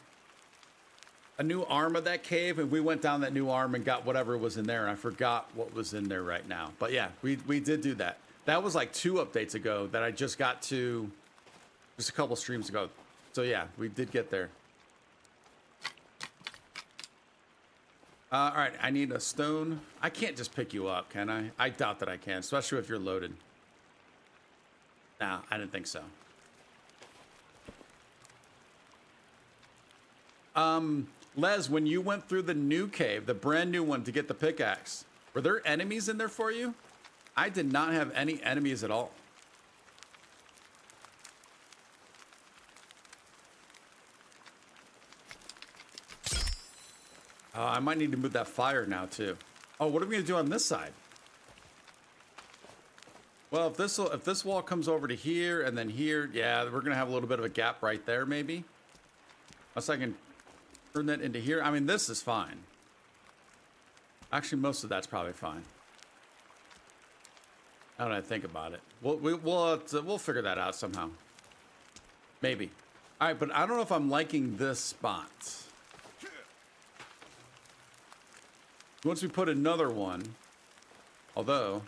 arm of that cave, and we went down that new arm and got whatever was in there. And I forgot what was in there right now. But yeah, we did do that. That was like 2 updates ago that I just got to just a couple streams ago. So yeah, we did get there. All right, I need a stone. I can't just pick you up, can I? I doubt that I can, especially if you're loaded. Nah, I didn't think so. Les, when you went through the new cave, the brand new one to get the pickaxe, were there enemies in there for you? I did not have any enemies at all. I might need to move that fire now too. Oh, what are we gonna do on this side? Well, if this wall comes over to here and then here, yeah, we're gonna have a little bit of a gap right there, maybe. Unless I can turn that into here. I mean, this is fine. Actually, most of that's probably fine. Now that I think about it, we'll figure that out somehow. Maybe. All right, but I don't know if I'm liking this spot. Once we put another one, although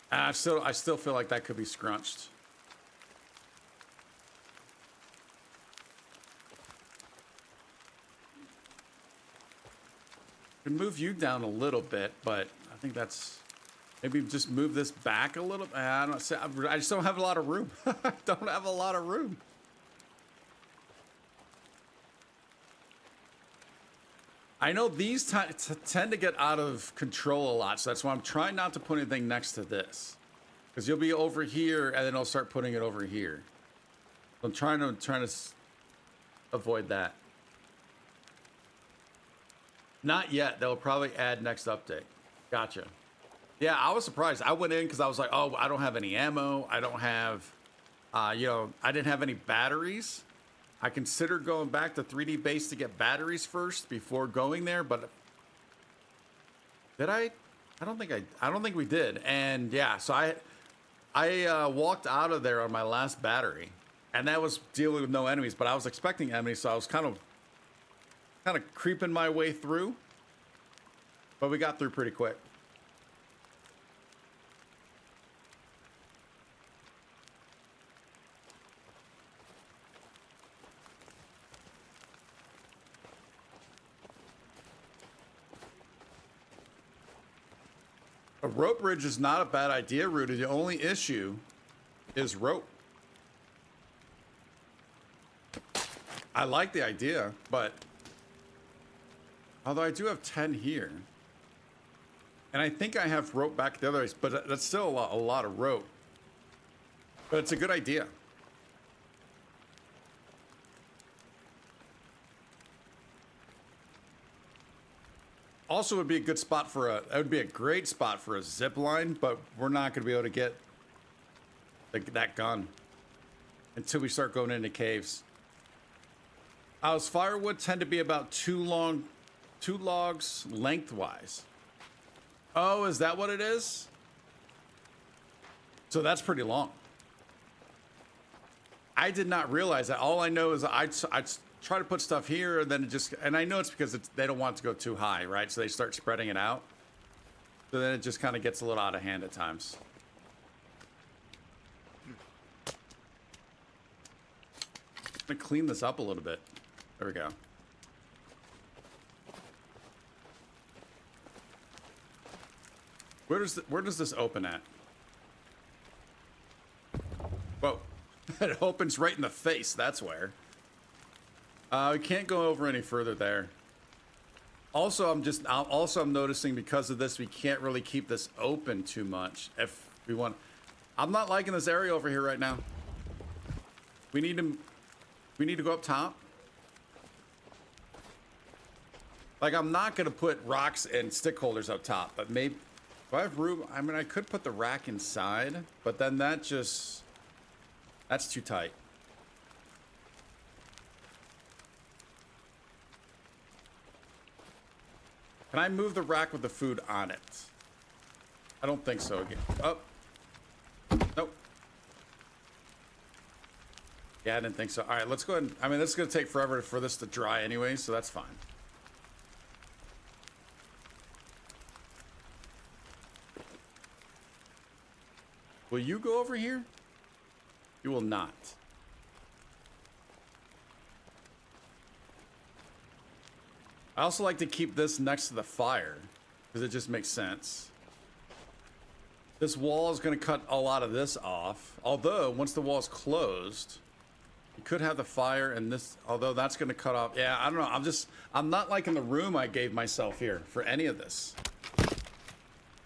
I still feel like that could be scrunched. Can move you down a little bit, but I think that's maybe just move this back a little. I just don't have a lot of room. I don't have a lot of room. I know these tend to get out of control a lot, so that's why I'm trying not to put anything next to this, because you'll be over here and then I'll start putting it over here. So I'm trying to avoid that. Not yet. They'll probably add next update. Gotcha. Yeah, I was surprised. I went in because I was like, oh, I don't have any ammo. I don't have, I didn't have any batteries. I considered going back to 3D base to get batteries first before going there, but did I? I don't think we did. And yeah, so I walked out of there on my last battery, and that was dealing with no enemies, but I was expecting enemies, so I was kind of creeping my way through, but we got through pretty quick. A rope bridge is not a bad idea, Rudy. The only issue is rope. I like the idea, but although I do have 10 here, and I think I have rope back the other ways, but that's still a lot of rope. But it's a good idea. Also, would be a good spot for that would be a great spot for a zip line, but we're not going to be able to get that gun until we start going into caves. As firewood tend to be about two logs lengthwise. Oh, is that what it is? So that's pretty long. I did not realize that. All I know is I try to put stuff here, and then and I know it's because they don't want it to go too high, right? So they start spreading it out. So then it just kind of gets a little out of hand at times. I'm gonna clean this up a little bit. There we go. Where does this open at? Whoa. It opens right in the face, that's where. We can't go over any further there. Also, I'm noticing because of this, we can't really keep this open too much if we want. I'm not liking this area over here right now. We need to go up top. Like, I'm not gonna put rocks and stick holders up top, but maybe if I have room, I mean, I could put the rack inside, but then that's too tight. Can I move the rack with the food on it? I don't think so again. Oh. Nope. Yeah, I didn't think so. All right, let's go ahead. I mean, this is going to take forever for this to dry anyway, so that's fine. Will you go over here? You will not. I also like to keep this next to the fire because it just makes sense. This wall is going to cut a lot of this off. Although, once the wall is closed, You could have the fire and this, although that's going to cut off. Yeah, I don't know. I'm not liking the room I gave myself here for any of this.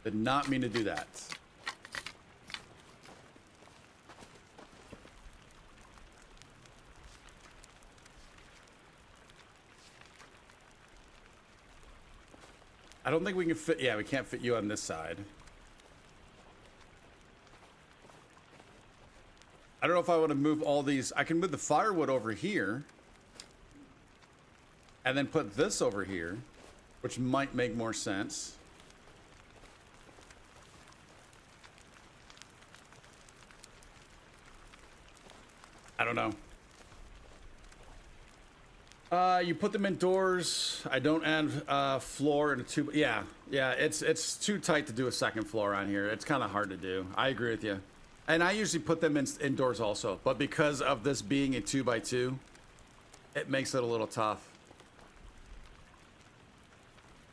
Did not mean to do that. I don't think we can fit, yeah, we can't fit you on this side. I don't know if I want to move all these. I can move the firewood over here. And then put this over here, which might make more sense. I don't know. You put them indoors. I don't add floor into two. Yeah, it's too tight to do a second floor on here. It's kind of hard to do. I agree with you. And I usually put them indoors also, but because of this being a 2x2, it makes it a little tough.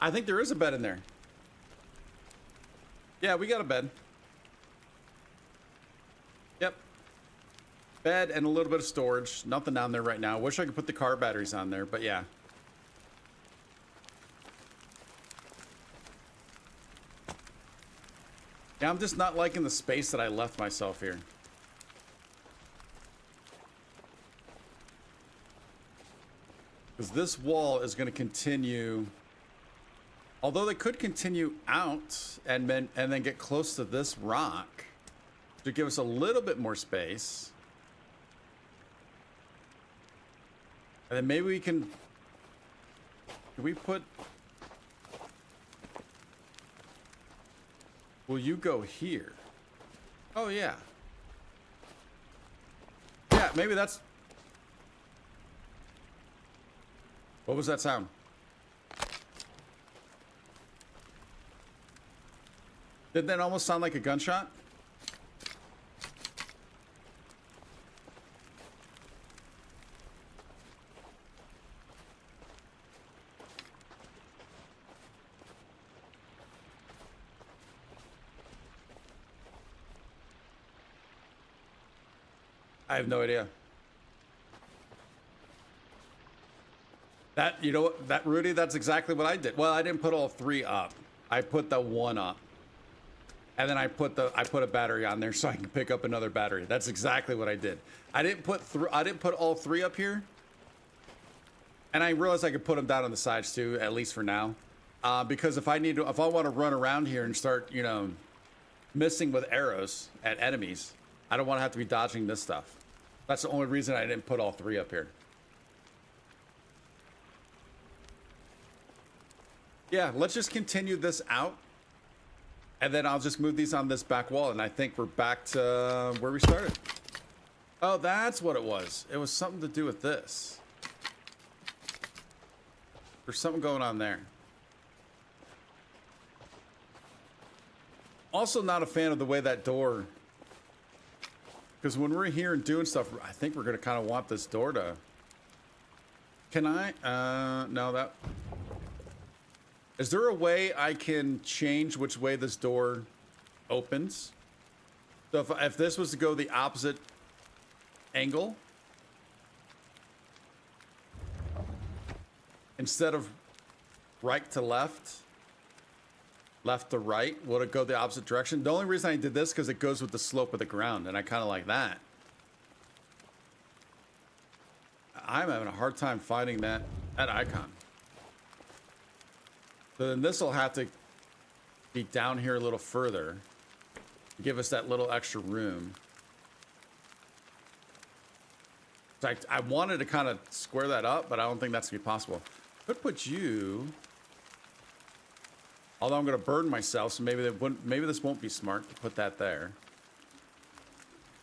I think there is a bed in there. Yeah, we got a bed. Yep. Bed and a little bit of storage. Nothing down there right now. Wish I could put the car batteries on there, but yeah. Yeah, I'm just not liking the space that I left myself here. Because this wall is going to continue. Although they could continue out and then get close to this rock to give us a little bit more space. And then maybe we can we put... Will you go here? Oh, yeah. Yeah, maybe that's... What was that sound? Didn't that almost sound like a gunshot? I have no idea. That, you know what, that, Rudy, that's exactly what I did. Well, I didn't put all three up. I put the one up. And then I put a battery on there so I can pick up another battery. That's exactly what I did. I didn't put all three up here. And I realized I could put them down on the sides too, at least for now. Because if I want to run around here and start, you know, missing with arrows at enemies, I don't want to have to be dodging this stuff. That's the only reason I didn't put all three up here. Yeah, let's just continue this out. And then I'll just move these on this back wall, and I think we're back to where we started. Oh, that's what it was. It was something to do with this. There's something going on there. Also not a fan of the way that door... Because when we're here and doing stuff, I think we're going to kind of want this door to... Can I? No, that... Is there a way I can change which way this door opens? So if this was to go the opposite angle, instead of right to left, left to right, would it go the opposite direction? The only reason I did this because it goes with the slope of the ground, and I kind of like that. I'm having a hard time finding that icon. So then this will have to be down here a little further. Give us that little extra room. So I wanted to kind of square that up, but I don't think that's going to be possible. Could put you... Although I'm going to burn myself, so maybe this won't be smart to put that there.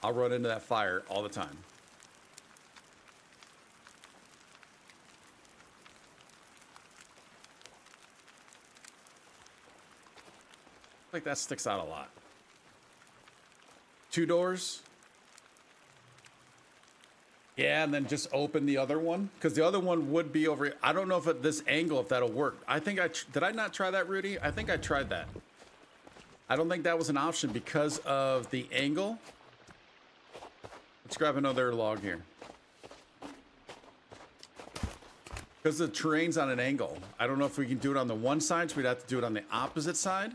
I'll run into that fire all the time. Like that sticks out a lot. 2 doors. Yeah, and then just open the other one because the other one would be over. I don't know if at this angle if that'll work. I think did I not try that, Rudy? I think I tried that. I don't think that was an option because of the angle. Let's grab another log here. Because the terrain's on an angle. I don't know if we can do it on the one side, so we'd have to do it on the opposite side.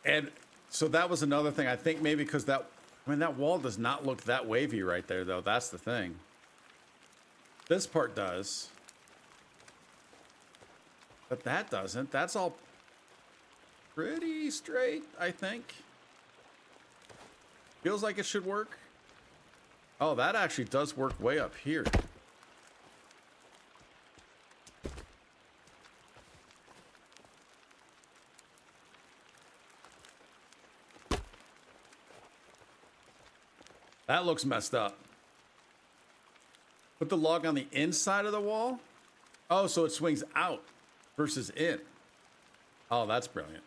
And so that was another thing. I think maybe because that, I mean, that wall does not look that wavy right there, though. That's the thing. This part does. But that doesn't. That's all pretty straight, I think. Feels like it should work. Oh, that actually does work way up here. That looks messed up. Put the log on the inside of the wall? Oh, so it swings out versus in. Oh, that's brilliant.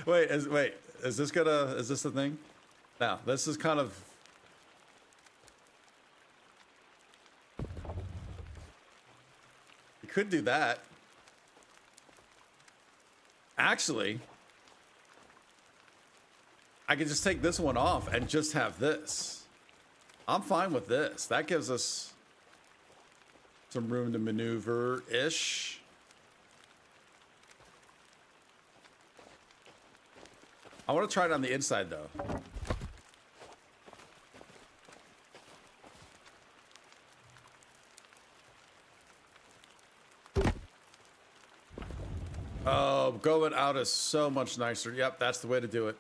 Wait, is this the thing? No, this is kind of... You could do that. Actually... I could just take this one off and just have this. I'm fine with this. That gives us some room to maneuver-ish. I want to try it on the inside, though. Oh, going out is so much nicer. Yep, that's the way to do it.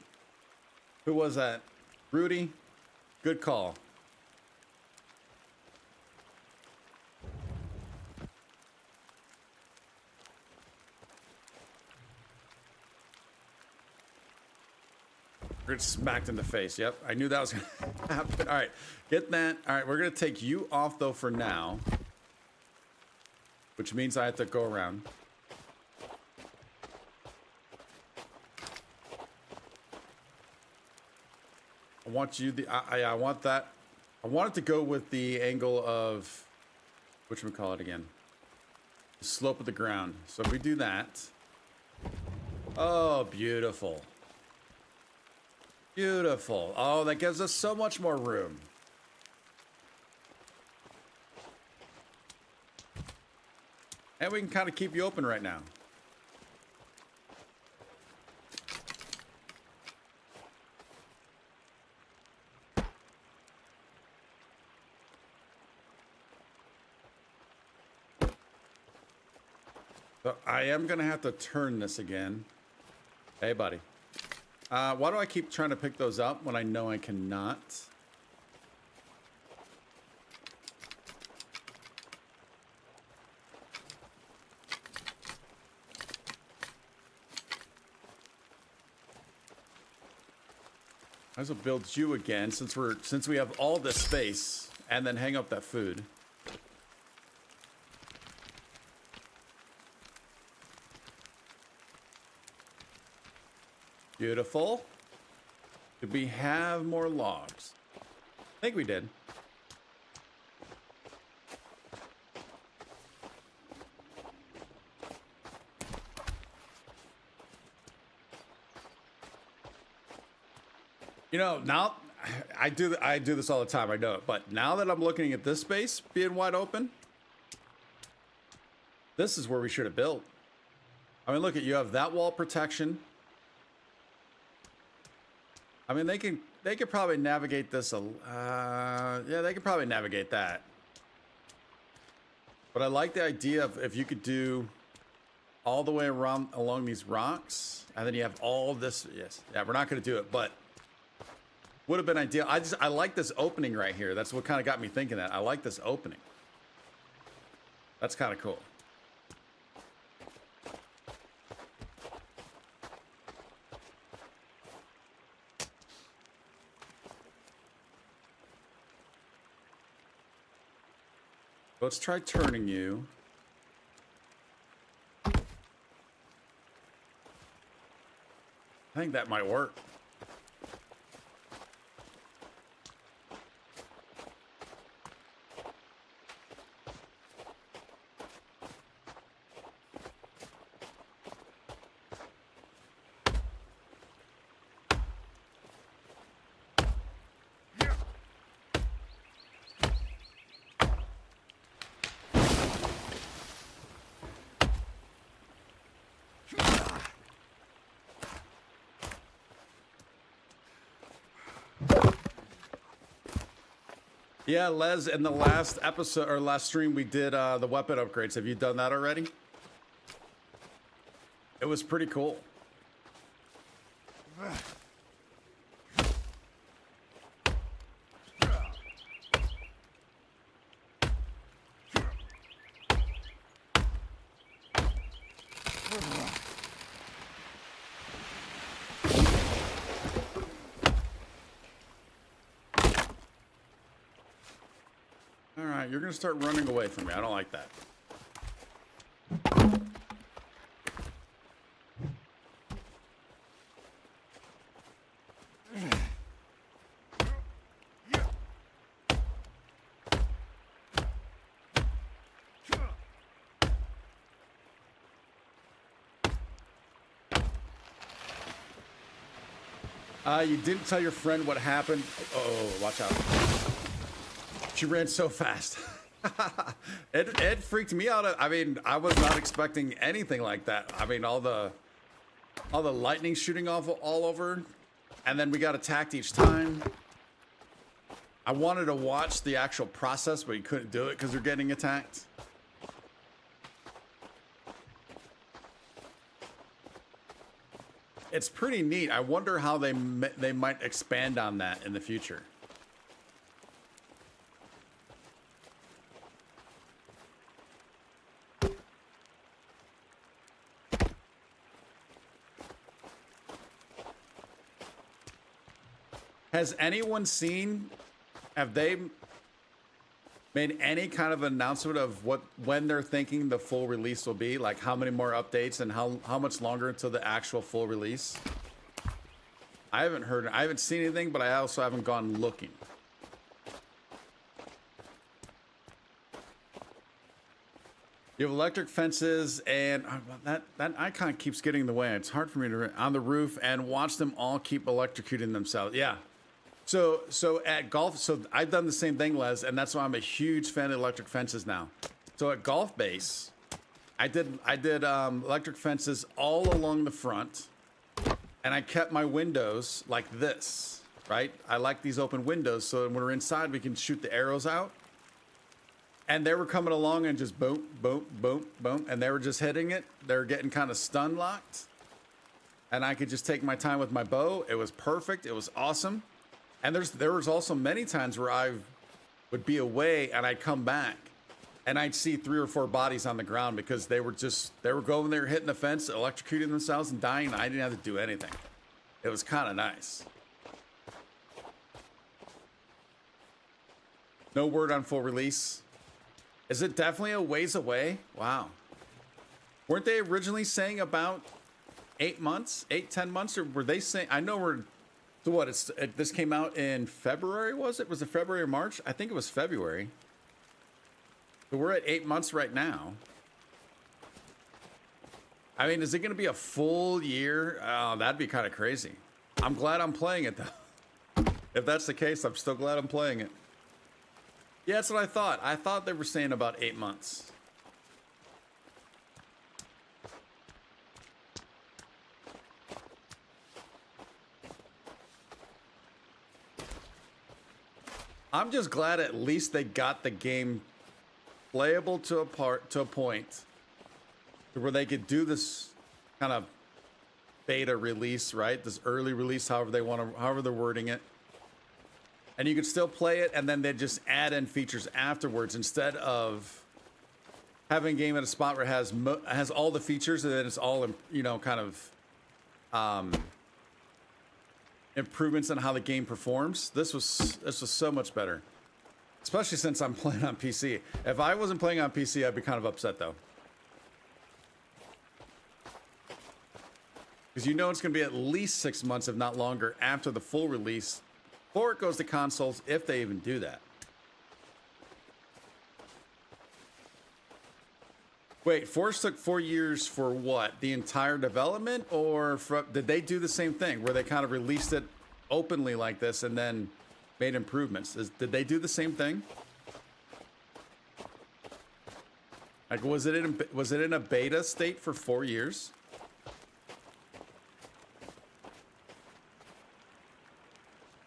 Who was that? Rudy? Good call. We're getting smacked in the face. Yep, I knew that was going to happen. All right, get that. All right, we're going to take you off, though, for now. Which means I have to go around. I want you I want that. I want it to go with the angle of, whatchamacallit again? The slope of the ground. So if we do that. Oh, beautiful. Beautiful. Oh, that gives us so much more room. And we can kind of keep you open right now. So I am going to have to turn this again. Hey, buddy. Why do I keep trying to pick those up when I know I cannot? I will build you again since we have all this space, and then hang up that food. Beautiful. Did we have more logs? I think we did. You know, now I do this all the time, I know it, but now that I'm looking at this space being wide open, this is where we should have built. I mean, look at, you have that wall protection. I mean, they could probably navigate this. Yeah, they could probably navigate that. But I like the idea of if you could do all the way around along these rocks, and then you have all this. Yes, yeah, we're not going to do it, but would have been ideal. I like this opening right here. That's what kind of got me thinking that. I like this opening. That's kind of cool. Let's try turning you. I think that might work. Yeah, Les, in the last episode or last stream, we did the weapon upgrades. Have you done that already? It was pretty cool. All right, you're gonna start running away from me. I don't like that. You didn't tell your friend what happened. Oh, watch out. She ran so fast. It freaked me out. I mean, I was not expecting anything like that. I mean, all the lightning shooting off all over, and then we got attacked each time. I wanted to watch the actual process, but you couldn't do it because they're getting attacked. It's pretty neat. I wonder how they might expand on that in the future. Has anyone seen, have they made any kind of announcement of when they're thinking the full release will be? Like how many more updates and how much longer until the actual full release? I haven't seen anything, but I also haven't gone looking. You have electric fences, and that icon keeps getting in the way. It's hard for me to on the roof and watch them all keep electrocuting themselves. Yeah. So at golf, so I've done the same thing, Les, and that's why I'm a huge fan of electric fences now. So at golf base, I did electric fences all along the front, and I kept my windows like this, right? I like these open windows, so when we're inside, we can shoot the arrows out. And they were coming along and just boom, boom, boom, boom, and they were just hitting it. They were getting kind of stun locked, and I could just take my time with my bow. It was perfect. It was awesome. And there was also many times where I would be away and I'd come back and I'd see 3 or 4 bodies on the ground because they were going there, hitting the fence, electrocuting themselves and dying. And I didn't have to do anything. It was kind of nice. No word on full release. Is it definitely a ways away? Wow. Weren't they originally saying about 8 months, 10 months? Or were they saying, I know we're, so what, this came out in February, was it? Was it February or March? I think it was February. So we're at 8 months right now. I mean, is it going to be a full year? Oh, that'd be kind of crazy. I'm glad I'm playing it, though. If that's the case, I'm still glad I'm playing it. Yeah, that's what I thought. I thought they were saying about 8 months. I'm just glad at least they got the game playable to a point where they could do this kind of beta release, right? This early release, however they're wording it. And you could still play it, and then they just add in features afterwards instead of having a game at a spot where it has all the features and then it's all, you know, kind of improvements on how the game performs. This was so much better, especially since I'm playing on PC. If I wasn't playing on PC, I'd be kind of upset though, because you know it's going to be at least 6 months, if not longer, after the full release before it goes to consoles, if they even do that. Wait, Force took 4 years for what? The entire development? Or did they do the same thing where they kind of released it openly like this and then made improvements? Did they do the same thing? Like, was it in a beta state for 4 years?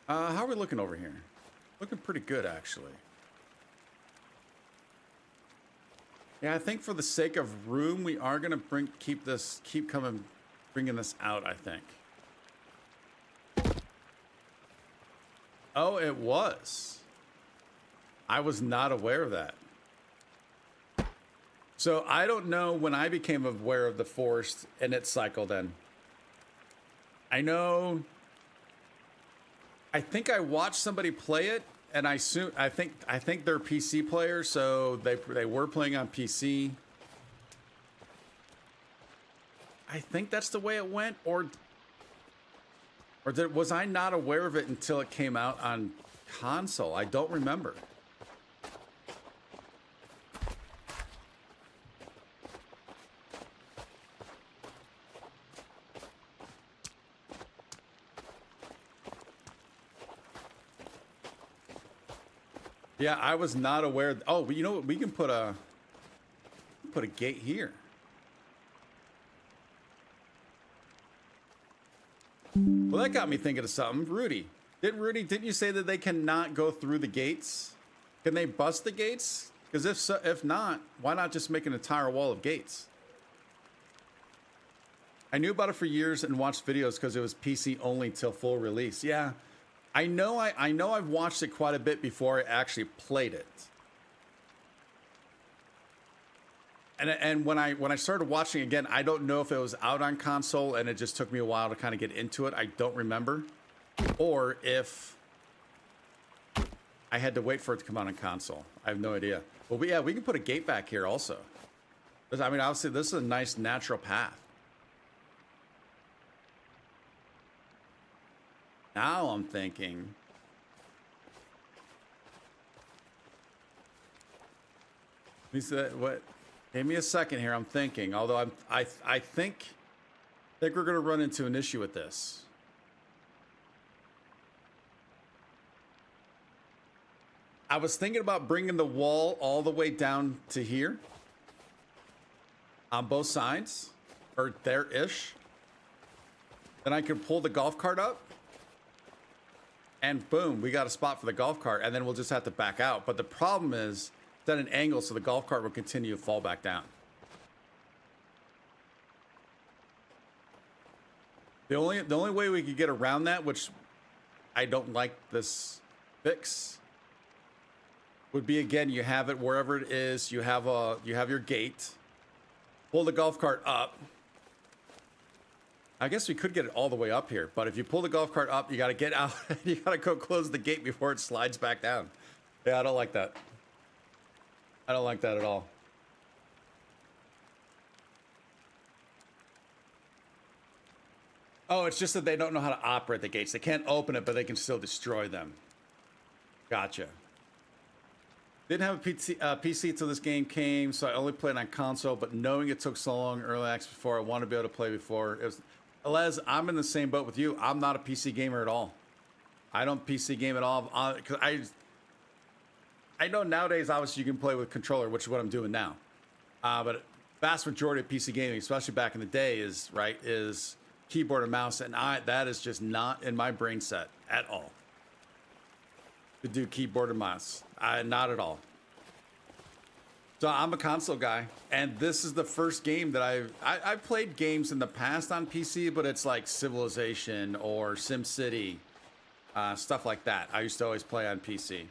How are we looking over here? Looking pretty good, actually. Yeah, I think for the sake of room, we are gonna keep bringing this out, I think. Oh, it was. I was not aware of that. So I don't know when I became aware of the forest and its cycle then. I know. I think I watched somebody play it, and I think they're PC players, so they were playing on PC. I think that's the way it went, or was I not aware of it until it came out on console? I don't remember. Yeah, I was not aware. Oh, you know what? We can put a gate here. Well, that got me thinking of something. Rudy, didn't you say that they cannot go through the gates? Can they bust the gates? Because if not, why not just make an entire wall of gates? I knew about it for years and watched videos because it was PC only till full release. Yeah, I know I've watched it quite a bit before I actually played it. And when I started watching again, I don't know if it was out on console and it just took me a while to kind of get into it. I don't remember. Or if I had to wait for it to come out on console. I have no idea. But we can put a gate back here also. I mean, obviously this is a nice natural path. Now I'm thinking. What? Give me a second here. I'm thinking. Although I think we're going to run into an issue with this. I was thinking about bringing the wall all the way down to here on both sides, or there-ish. Then I could pull the golf cart up. And boom, we got a spot for the golf cart, and then we'll just have to back out. But the problem is it's at an angle, so the golf cart will continue to fall back down. The only way we could get around that, which I don't like this fix, would be, again, you have it wherever it is. You have your gate. Pull the golf cart up. I guess we could get it all the way up here, but if you pull the golf cart up, you got to get out. You got to go close the gate before it slides back down. Yeah, I don't like that. I don't like that at all. Oh, it's just that they don't know how to operate the gates. They can't open it, but they can still destroy them. Gotcha. Didn't have a PC till this game came, so I only played on console, but knowing it took so long early access before, I wanted to be able to play before. It was... Les, I'm in the same boat with you. I'm not a PC gamer at all. I don't PC game at all. Because I know nowadays, obviously, you can play with controller, which is what I'm doing now. But vast majority of PC gaming, especially back in the day, is keyboard and mouse, and that is just not in my brain set at all. To do keyboard and mouse, not at all. So I'm a console guy, and this is the first game that I've played games in the past on PC, but it's like Civilization or SimCity, stuff like that. I used to always play on PC.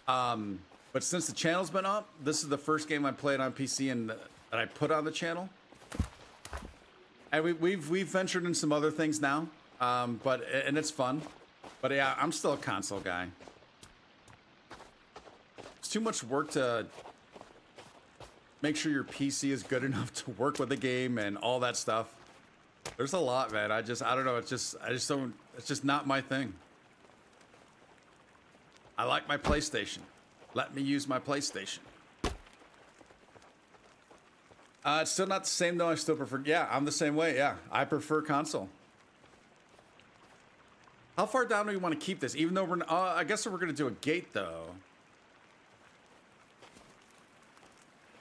But since the channel's been up, this is the first game I played on PC and that I put on the channel. And we've ventured in some other things now, but it's fun. But yeah, I'm still a console guy. It's too much work to make sure your PC is good enough to work with the game and all that stuff. There's a lot, man. I don't know. It's just not my thing. I like my PlayStation. Let me use my PlayStation. It's still not the same though. I still prefer. Yeah, I'm the same way. Yeah, I prefer console. How far down do we want to keep this? Even though I guess we're going to do a gate though.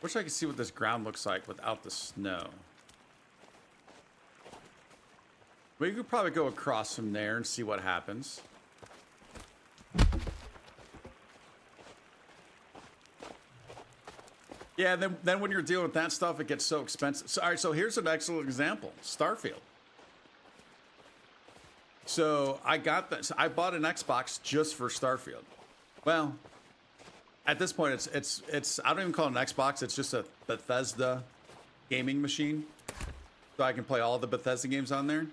Wish I could see what this ground looks like without the snow. We could probably go across from there and see what happens. Yeah, then when you're dealing with that stuff, it gets so expensive. So, all right, so here's an excellent example: Starfield. So I got this. I bought an Xbox just for Starfield. Well, at this point, it's I don't even call it an Xbox. It's just a Bethesda gaming machine, so I can play all the Bethesda games on there.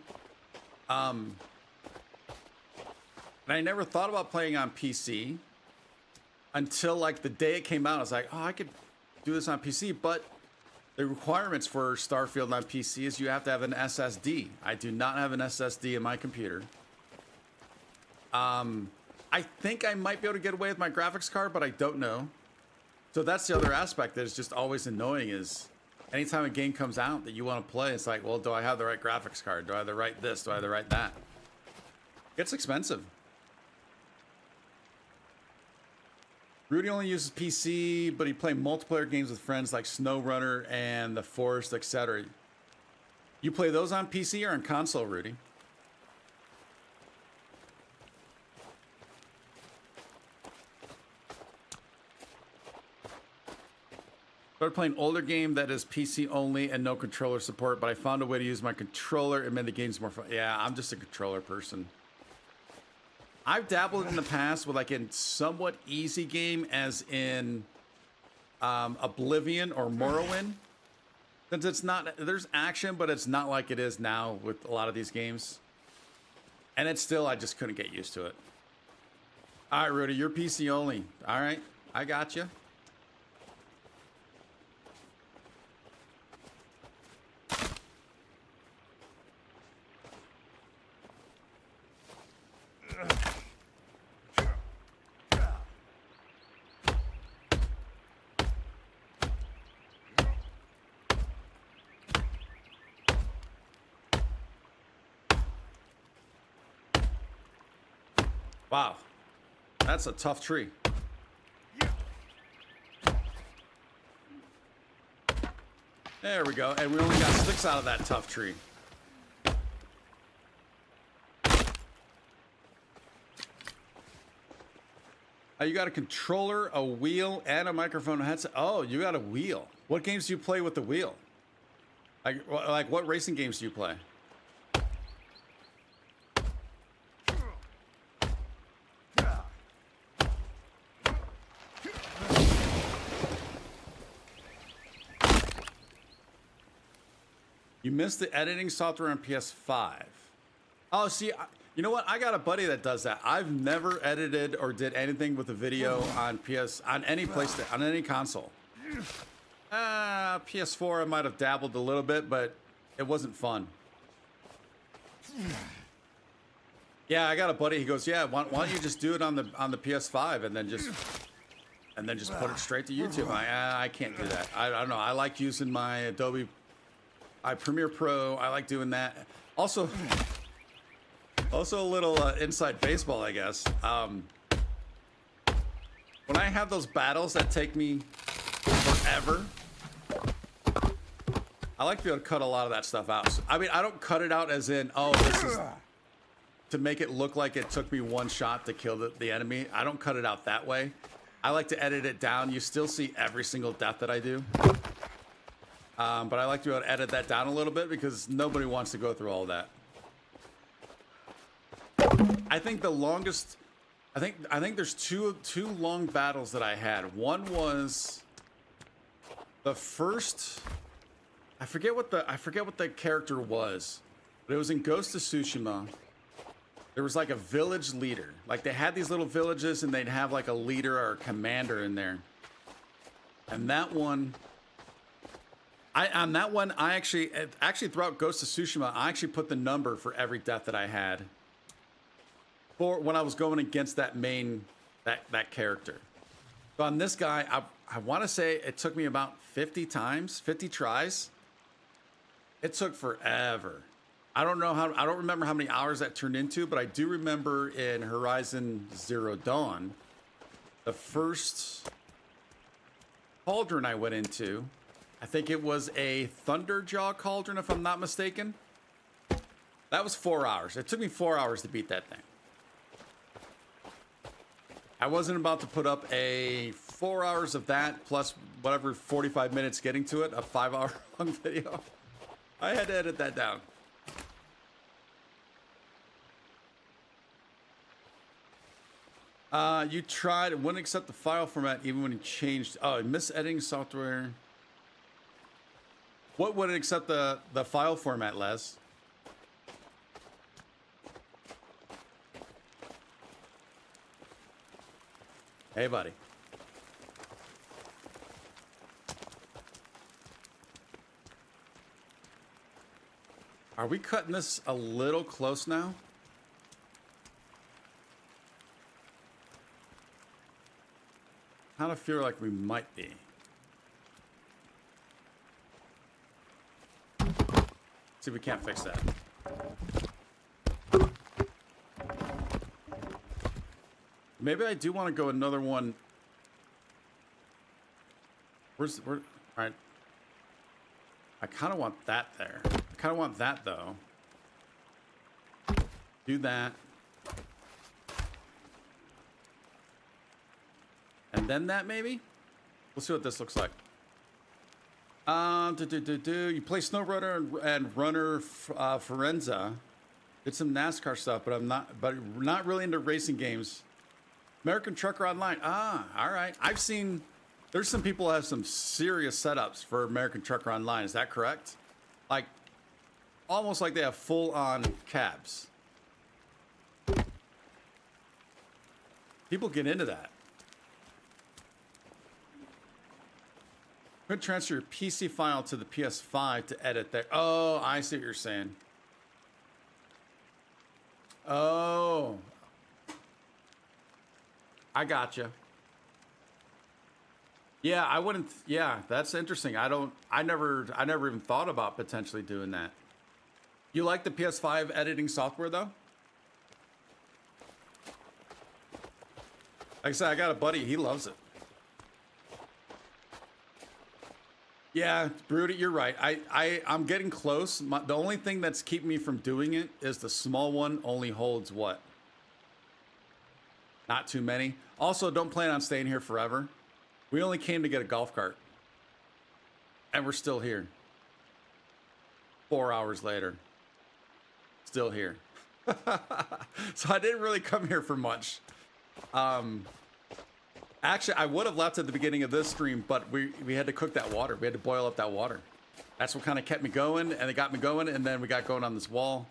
And I never thought about playing on PC until like the day it came out. I was like, oh, I could do this on PC, but the requirements for Starfield on PC is you have to have an SSD. I do not have an SSD in my computer. I think I might be able to get away with my graphics card, but I don't know. So that's the other aspect that is just always annoying is anytime a game comes out that you want to play, it's like, well, do I have the right graphics card? Do I have the right this? Do I have the right that? It gets expensive. Rudy only uses PC, but he plays multiplayer games with friends like SnowRunner and The Forest, etc. You play those on PC or on console, Rudy? Started playing older game that is PC only and no controller support, but I found a way to use my controller and made the games more fun. Yeah, I'm just a controller person. I've dabbled in the past with like in somewhat easy game as in Oblivion or Morrowind. Since it's not, there's action, but it's not like it is now with a lot of these games. And it's still, I just couldn't get used to it. All right, Rudy, you're PC only. All right, I got you. Wow, that's a tough tree. There we go, and we only got sticks out of that tough tree. You got a controller, a wheel, and a microphone headset. Oh, you got a wheel. What games do you play with the wheel? Like what racing games do you play? You missed the editing software on PS5. Oh, see, you know what? I got a buddy that does that. I've never edited or did anything with a video on any on any console. PS4, I might have dabbled a little bit, but it wasn't fun. Yeah, I got a buddy. He goes, "Yeah, why don't you just do it on the PS5 and then just put it straight to YouTube?" I can't do that. I don't know. I like using my Adobe Premiere Pro. I like doing that. Also a little inside baseball, I guess. When I have those battles that take me forever, I like to be able to cut a lot of that stuff out. So, I mean, I don't cut it out as in, oh, this is to make it look like it took me one shot to kill the enemy. I don't cut it out that way. I like to edit it down. You still see every single death that I do. But I like to be able to edit that down a little bit because nobody wants to go through all that. I think the longest, I think there's two long battles that I had. One was the first, I forget what the character was, but it was in Ghost of Tsushima. There was like a village leader. Like they had these little villages and they'd have like a leader or a commander in there. And that one, I actually throughout Ghost of Tsushima, I actually put the number for every death that I had for when I was going against that main, that character. So on this guy, I want to say it took me about 50 tries. It took forever. I don't remember how many hours that turned into, but I do remember in Horizon Zero Dawn, the first cauldron I went into, I think it was a Thunderjaw cauldron, if I'm not mistaken. That was 4 hours. It took me 4 hours to beat that thing. I wasn't about to put up a 4 hours of that plus whatever 45 minutes getting to it, a 5-hour long video. I had to edit that down. You tried, it wouldn't accept the file format even when you changed. Oh, mis-editing software. What wouldn't accept the file format, Les? Hey, buddy. Are we cutting this a little close now? Kind of feel like we might be. See if we can't fix that. Maybe I do want to go another one. All right. I kind of want that there. I kind of want that though. Do that. And then that maybe? We'll see what this looks like. You play snowboarder and runner Forenza. Did some NASCAR stuff, but not really into racing games. American Trucker Online. Ah, all right. I've seen there's some people that have some serious setups for American Trucker Online. Is that correct? Like almost like they have full-on cabs. People get into that. Could transfer your PC file to the PS5 to edit there. Oh, I see what you're saying. Oh, I gotcha. Yeah, I wouldn't. Yeah, that's interesting. I never even thought about potentially doing that. You like the PS5 editing software though? Like I said, I got a buddy. He loves it. Yeah, Broody, you're right. I'm getting close. The only thing that's keeping me from doing it is the small one only holds what? Not too many. Also, don't plan on staying here forever. We only came to get a golf cart. And we're still here. 4 hours later. Still here. So I didn't really come here for much. Actually, I would have left at the beginning of this stream, but we had to cook that water. We had to boil up that water. That's what kind of kept me going, and it got me going, and then we got going on this wall.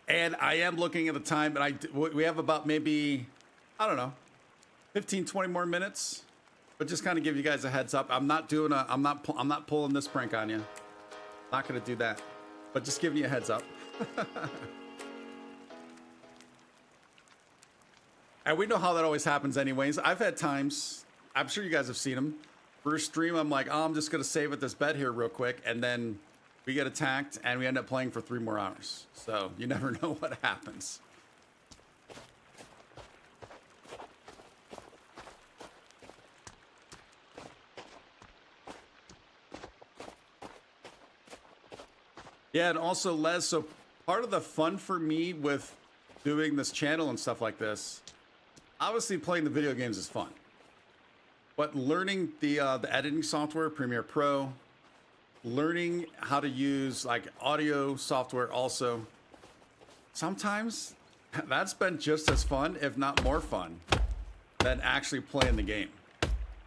And I am looking at the time, and we have about maybe, I don't know, 15, 20 more minutes. But just kind of give you guys a heads up. I'm not pulling this prank on you. Not gonna do that. But just giving you a heads up. And we know how that always happens anyways. I've had times, I'm sure you guys have seen them. First stream, I'm like, oh, I'm just gonna save at this bed here real quick, and then we get attacked and we end up playing for 3 more hours. So you never know what happens. Yeah, and also, Les, so part of the fun for me with doing this channel and stuff like this, obviously playing the video games is fun. But learning the editing software, Premiere Pro, learning how to use like audio software also, sometimes that's been just as fun, if not more fun, than actually playing the game.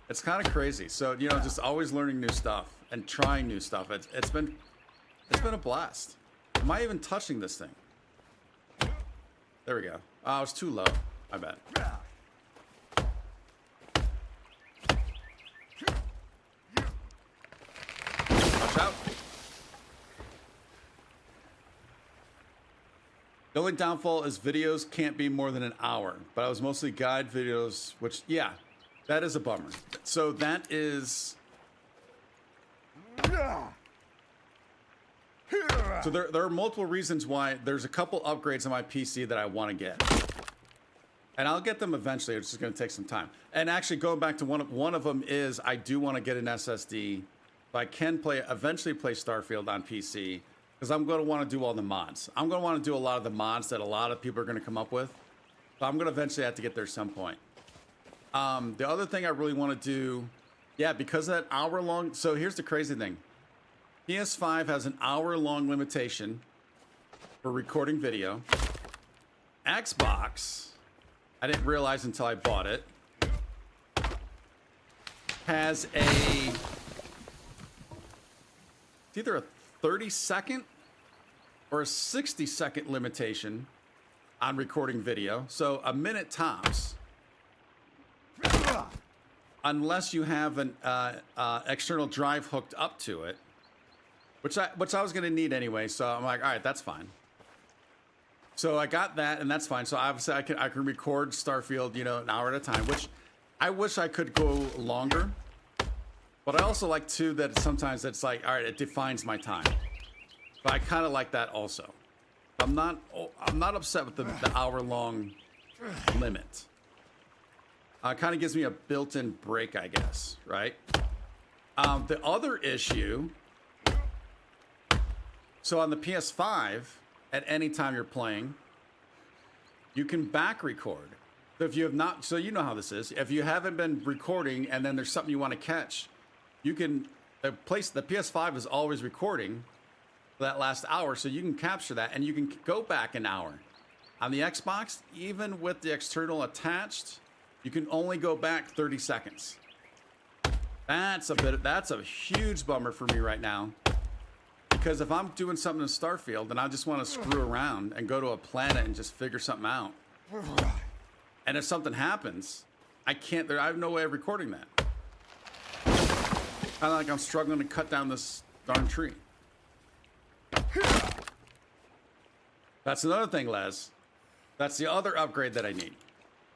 It's kind of crazy. So, you know, just always learning new stuff and trying new stuff. It's been a blast. Am I even touching this thing? There we go. Oh, it's too low. I bet. Watch out. The only downfall is videos can't be more than an hour, but I was mostly guide videos, which, yeah, that is a bummer. So that is... So there are multiple reasons why. There's a couple upgrades on my PC that I want to get, and I'll get them eventually. It's just going to take some time. And actually, going back to one of them is I do want to get an SSD, but I can eventually play Starfield on PC because I'm going to want to do all the mods. I'm going to want to do a lot of the mods that a lot of people are going to come up with. So I'm going to eventually have to get there some point. The other thing I really want to do, yeah, because of that hour-long... So here's the crazy thing. PS5 has an hour-long limitation for recording video. Xbox, I didn't realize until I bought it, has it's either a 30-second or a 60-second limitation on recording video. So a minute tops. Unless you have an external drive hooked up to it, which I was going to need anyway. So I'm like, all right, that's fine. So I got that, and that's fine. So obviously I can record Starfield, you know, an hour at a time, which I wish I could go longer. But I also like too that sometimes it's like, all right, it defines my time. But I kind of like that also. I'm not upset with the hour-long limit. It kind of gives me a built-in break, I guess, right? The other issue. So on the PS5. At any time you're playing, you can back record. So if you have not, so you know how this is. If you haven't been recording and then there's something you want to catch, you can, the PS5 is always recording for that last hour, so you can capture that and you can go back an hour. On the Xbox, even with the external attached, you can only go back 30 seconds. That's a huge bummer for me right now. Because if I'm doing something in Starfield and I just want to screw around and go to a planet and just figure something out, and if something happens, I have no way of recording that. Kind of like I'm struggling to cut down this darn tree. That's another thing, Les. That's the other upgrade that I need.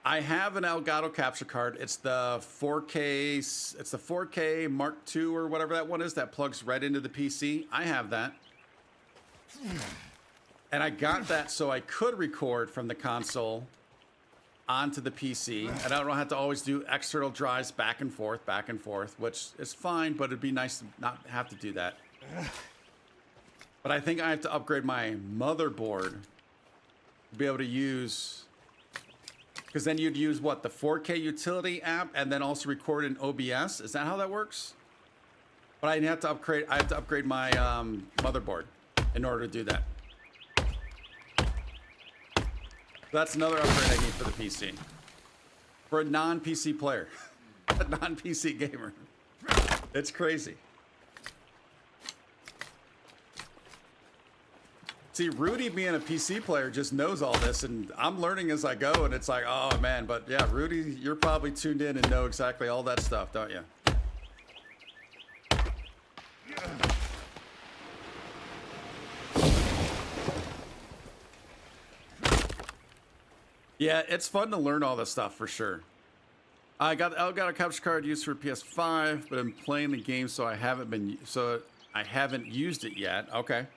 I have an Elgato capture card. It's the 4K Mark II or whatever that one is that plugs right into the PC. I have that. And I got that so I could record from the console onto the PC. And I don't have to always do external drives back and forth, which is fine, but it'd be nice to not have to do that. But I think I have to upgrade my motherboard to be able to use... Because then you'd use, what, the 4K utility app and then also record in OBS? Is that how that works? But I have to upgrade my motherboard in order to do that. That's another upgrade I need for the PC. For a non-PC player. A non-PC gamer. It's crazy. See, Rudy being a PC player just knows all this, and I'm learning as I go, and it's like, oh man, but yeah, Rudy, you're probably tuned in and know exactly all that stuff, don't you? Yeah, it's fun to learn all this stuff for sure. I got a capture card used for PS5, but I'm playing the game, so I haven't used it yet. Okay.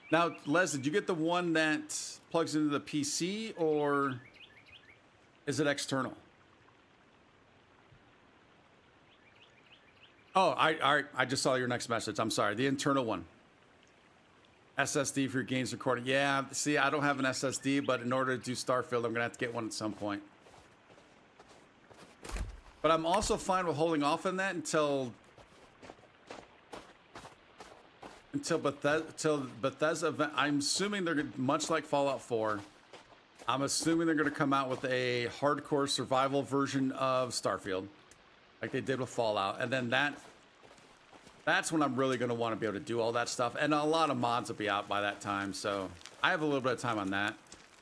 Now, Les, did you get the one that plugs into the PC, or is it external? Oh, I just saw your next message. I'm sorry. The internal one. SSD for your games recording. Yeah, see, I don't have an SSD, but in order to do Starfield, I'm going to have to get one at some point. But I'm also fine with holding off on that until Bethesda event. I'm assuming they're much like Fallout 4. I'm assuming they're going to come out with a hardcore survival version of Starfield, like they did with Fallout, and then that's when I'm really going to want to be able to do all that stuff. And a lot of mods will be out by that time, so I have a little bit of time on that.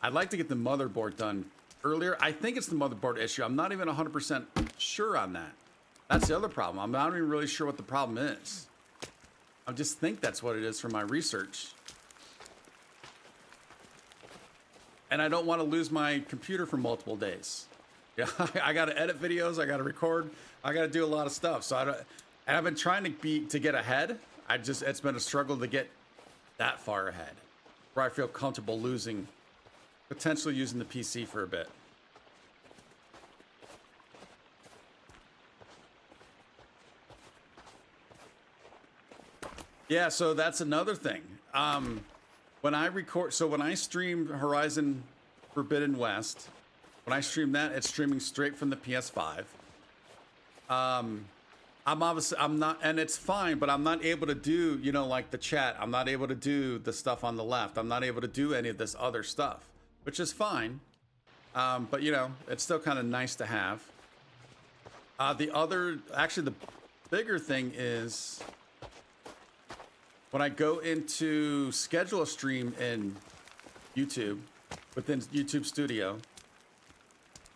I'd like to get the motherboard done earlier. I think it's the motherboard issue. I'm not even 100% sure on that. That's the other problem. I'm not even really sure what the problem is. I just think that's what it is from my research. And I don't want to lose my computer for multiple days. Yeah, I got to edit videos. I got to record. I got to do a lot of stuff. So I've been trying to get ahead. It's been a struggle to get that far ahead, where I feel comfortable potentially using the PC for a bit. Yeah, so that's another thing. When I record, so when I stream Horizon Forbidden West, when I stream that, it's streaming straight from the PS5. I'm not, and it's fine, but I'm not able to do, you know, like the chat. I'm not able to do the stuff on the left. I'm not able to do any of this other stuff, which is fine. But you know, it's still kind of nice to have. Actually, the bigger thing is when I go into schedule a stream in YouTube, within YouTube Studio,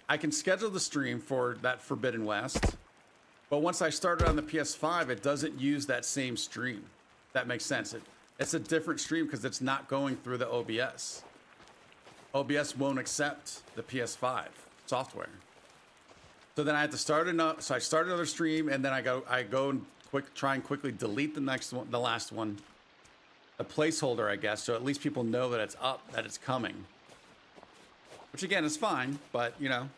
I can schedule the stream for that Forbidden West. But once I start it on the PS5, it doesn't use that same stream. That makes sense. It's a different stream because it's not going through the OBS. OBS won't accept the PS5 software. So then I had to start another. So I start another stream, and then I go and try and quickly delete the next one, the last one, a placeholder, I guess, so at least people know that it's up, that it's coming. Which again is fine, but you know.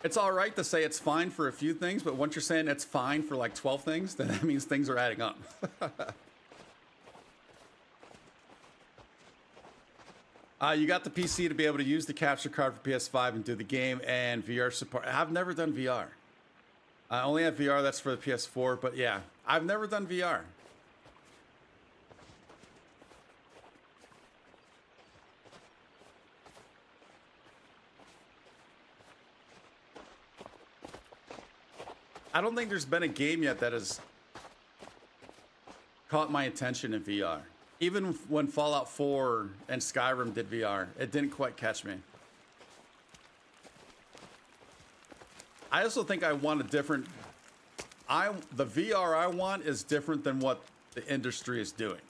It's all right to say it's fine for a few things, but once you're saying it's fine for like 12 things, then that means things are adding up. You got the PC to be able to use the capture card for PS5 and do the game and VR support. I've never done VR. I only have VR, that's for the PS4, but yeah, I've never done VR. I don't think there's been a game yet that has caught my attention in VR. Even when Fallout 4 and Skyrim did VR, it didn't quite catch me. I also think I want a different... The VR I want is different than what the industry is doing.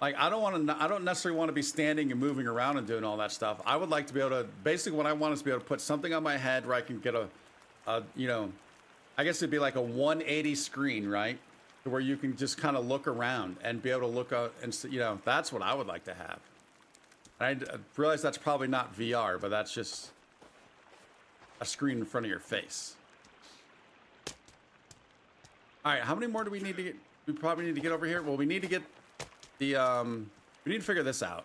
Like, I don't necessarily want to be standing and moving around and doing all that stuff. I would like to be able to... Basically, what I want is to be able to put something on my head where I can get you know, I guess it'd be like a 180 screen, right? Where you can just kind of look around and be able to look out and see, you know, that's what I would like to have. I realize that's probably not VR, but that's just a screen in front of your face. All right, how many more do we need to get? We probably need to get over here. Well, we need to get the, we need to figure this out.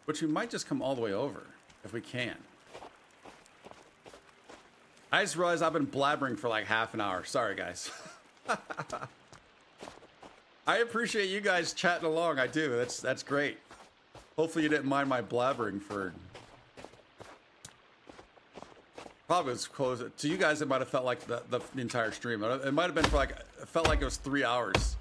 Which we might just come all the way over if we can. I just realized I've been blabbering for like half an hour. Sorry, guys. I appreciate you guys chatting along. I do. That's great. Hopefully you didn't mind my blabbering for... Probably was close. To you guys, it might have felt like the entire stream. It might have been for like... It felt like it was 3 hours.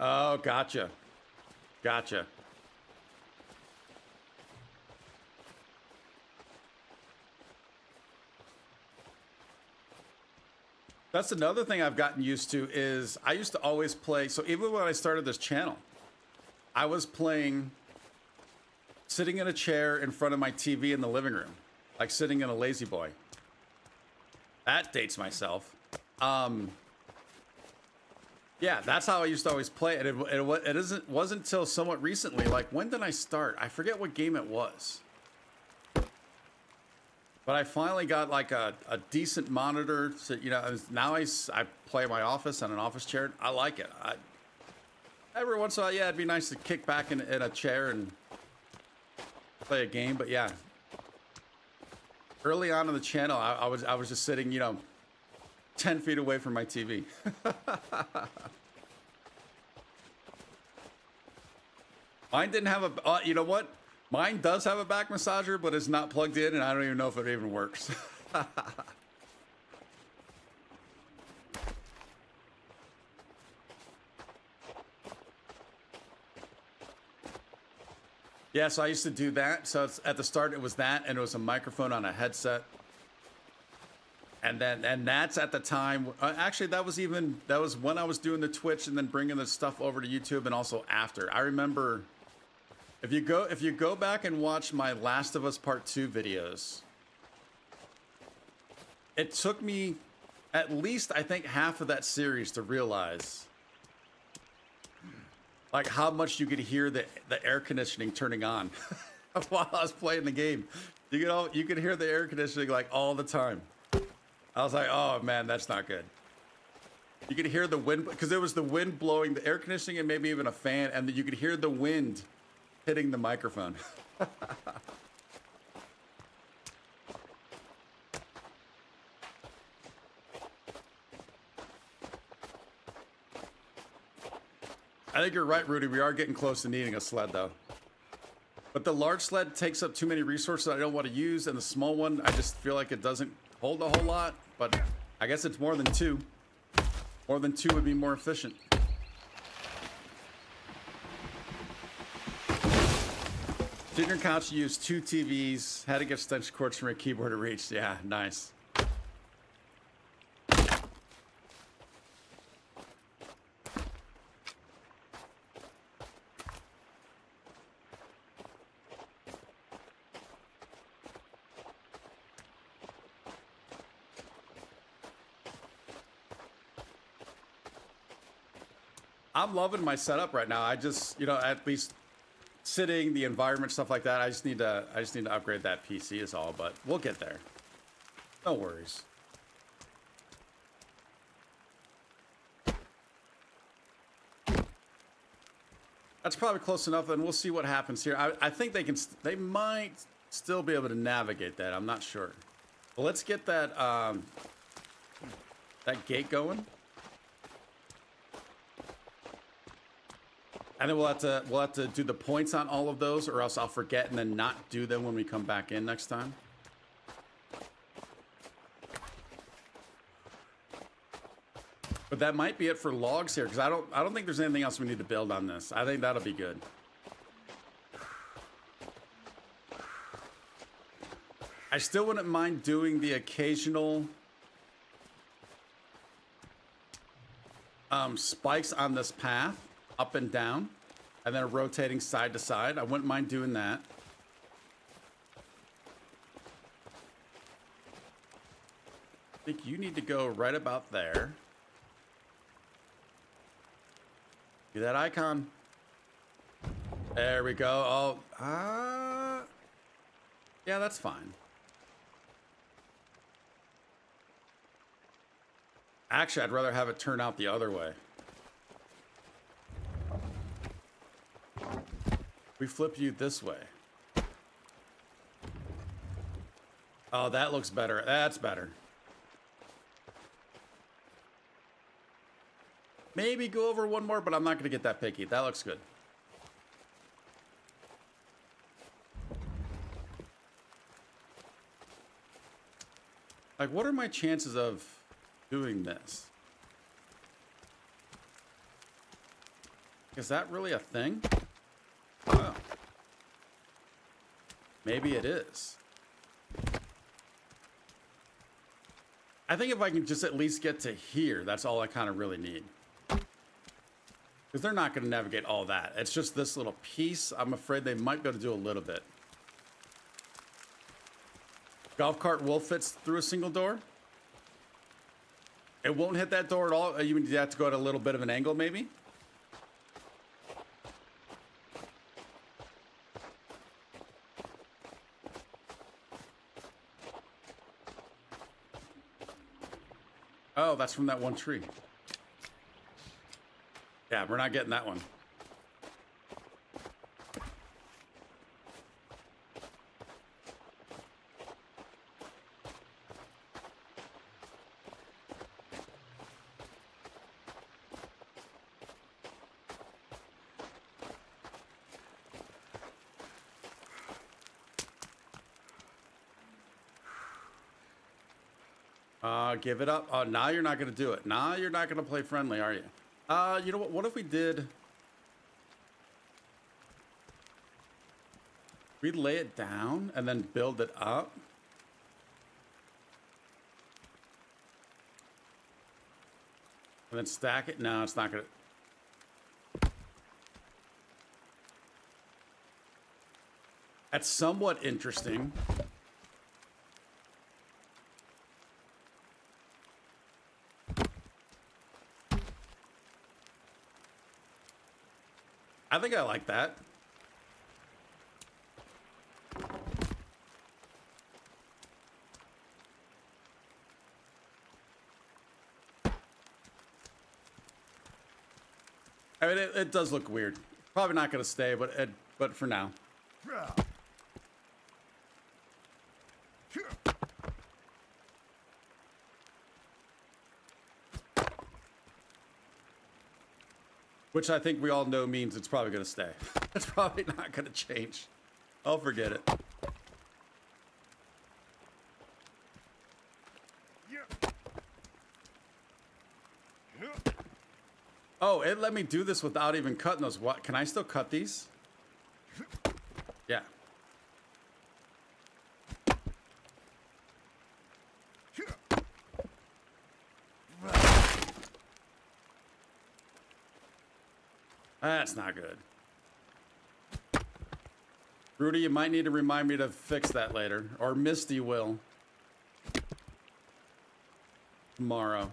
Oh, gotcha. Gotcha. That's another thing I've gotten used to is I used to always play. So even when I started this channel, I was playing sitting in a chair in front of my TV in the living room, like sitting in a lazy boy. That dates myself. Yeah, that's how I used to always play it. It wasn't until somewhat recently. Like, when did I start? I forget what game it was. But I finally got like a decent monitor. So, you know, now I play in my office on an office chair. I like it. Every once in a while, yeah, it'd be nice to kick back in a chair and play a game. But yeah, early on in the channel, I was just sitting, you know, 10 feet away from my TV. Mine didn't have a, you know what? Mine does have a back massager, but it's not plugged in, and I don't even know if it even works. Yeah, so I used to do that. So at the start, it was that, and it was a microphone on a headset. And that's at the time. Actually, that was when I was doing the Twitch and then bringing the stuff over to YouTube, and also after. I remember If you go back and watch my Last of Us Part 2 videos, it took me at least, I think, half of that series to realize like how much you could hear the air conditioning turning on while I was playing the game. You could hear the air conditioning like all the time. I was like, oh man, that's not good. You could hear the wind, because there was the wind blowing, the air conditioning, and maybe even a fan, and then you could hear the wind hitting the microphone. I think you're right, Rudy. We are getting close to needing a sled, though. But the large sled takes up too many resources I don't want to use, and the small one, I just feel like it doesn't hold a whole lot. But I guess it's more than two. More than two would be more efficient. Junior couch used 2 TVs, had to get extension cords from a keyboard to reach. Yeah, nice. I'm loving my setup right now. I just, at least sitting, the environment, stuff like that. I just need to upgrade that PC is all, but we'll get there. No worries. That's probably close enough, and we'll see what happens here. I think they might still be able to navigate that. I'm not sure. But let's get that that gate going. And then we'll have to do the points on all of those, or else I'll forget and then not do them when we come back in next time. But that might be it for logs here, because I don't think there's anything else we need to build on this. I think that'll be good. I still wouldn't mind doing the occasional spikes on this path, up and down, and then rotating side to side. I wouldn't mind doing that. I think you need to go right about there. See that icon? There we go. Oh, yeah, that's fine. Actually, I'd rather have it turn out the other way. We flip you this way. Oh, that looks better. That's better. Maybe go over one more, but I'm not going to get that picky. That looks good. Like, what are my chances of doing this? Is that really a thing? Wow. Maybe it is. I think if I can just at least get to here, that's all I kind of really need. Because they're not going to navigate all that. It's just this little piece. I'm afraid they might be able to do a little bit. Golf cart will fit through a single door. It won't hit that door at all. You have to go at a little bit of an angle, maybe. Oh, that's from that one tree. Yeah, we're not getting that one. Give it up. Oh, now you're not going to do it. Now you're not going to play friendly, are you? You know what? What if we did... we lay it down and then build it up? And then stack it? No, it's not going to... That's somewhat interesting. I think I like that. I mean, it does look weird. Probably not going to stay, but for now. Which I think we all know means it's probably going to stay. It's probably not going to change. I'll forget it. Oh, it let me do this without even cutting those. What? Can I still cut these? Yeah. That's not good. Rudy, you might need to remind me to fix that later. Or Misty will. Tomorrow.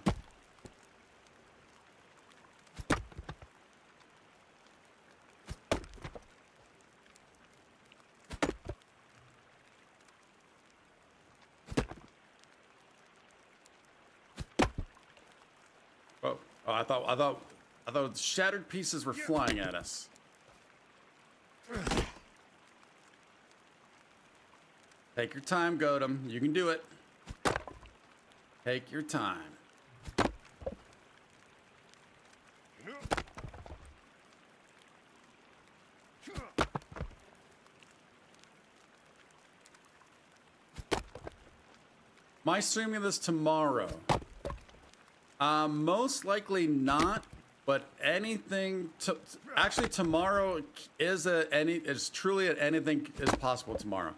Oh, I thought shattered pieces were flying at us. Take your time, Godum. You can do it. Take your time. Am I streaming this tomorrow? Most likely not, but anything. Actually, tomorrow is truly anything is possible tomorrow.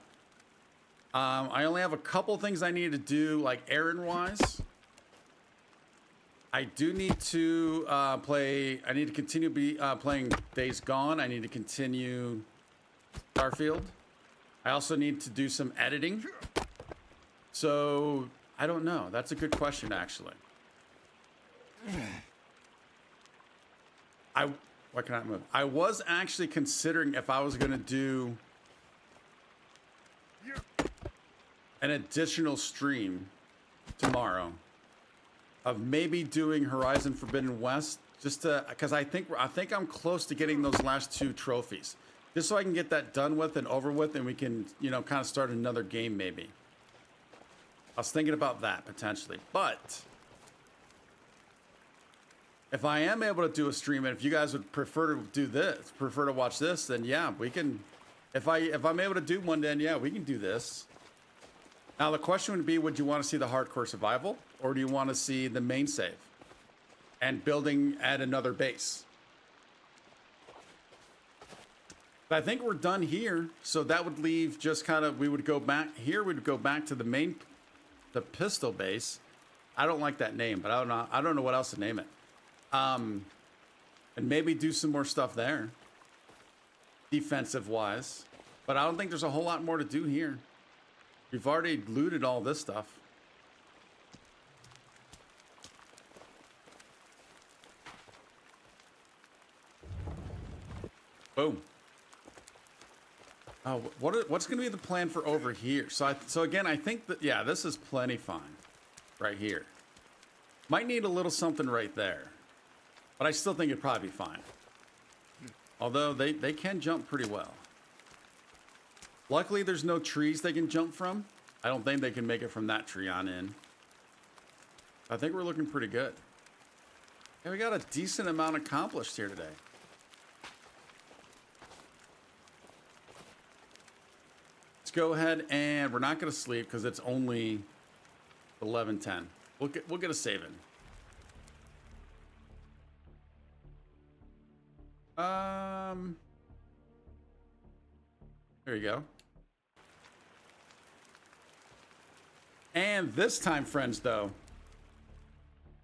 I only have a couple things I need to do, like errand-wise. I do need to play. I need to continue playing Days Gone. I need to continue Starfield. I also need to do some editing. So I don't know. That's a good question, actually. Why can I move? I was actually considering if I was going to do an additional stream tomorrow of maybe doing Horizon Forbidden West, just to, because I think I'm close to getting those last 2 trophies, just so I can get that done with and over with, and we can, you know, kind of start another game maybe. I was thinking about that potentially, but if I am able to do a stream, and if you guys would prefer to do this, prefer to watch this, then yeah, we can. If I'm able to do one, then yeah, we can do this. Now the question would be, would you want to see the hardcore survival, or do you want to see the main save and building at another base? But I think we're done here, so that would leave just kind of, we would go back here. We'd go back to the pistol base. I don't like that name, but I don't know what else to name it. And maybe do some more stuff there, defensive wise. But I don't think there's a whole lot more to do here. We've already looted all this stuff. Boom. Oh, what's going to be the plan for over here? So again, I think that, yeah, this is plenty fine right here. Might need a little something right there, but I still think it'd probably be fine. Although they can jump pretty well. Luckily, there's no trees they can jump from. I don't think they can make it from that tree on in. I think we're looking pretty good. Yeah, we got a decent amount accomplished here today. Let's go ahead, and we're not going to sleep because it's only 11:10. We'll get a save in. There you go. And this time, friends, though,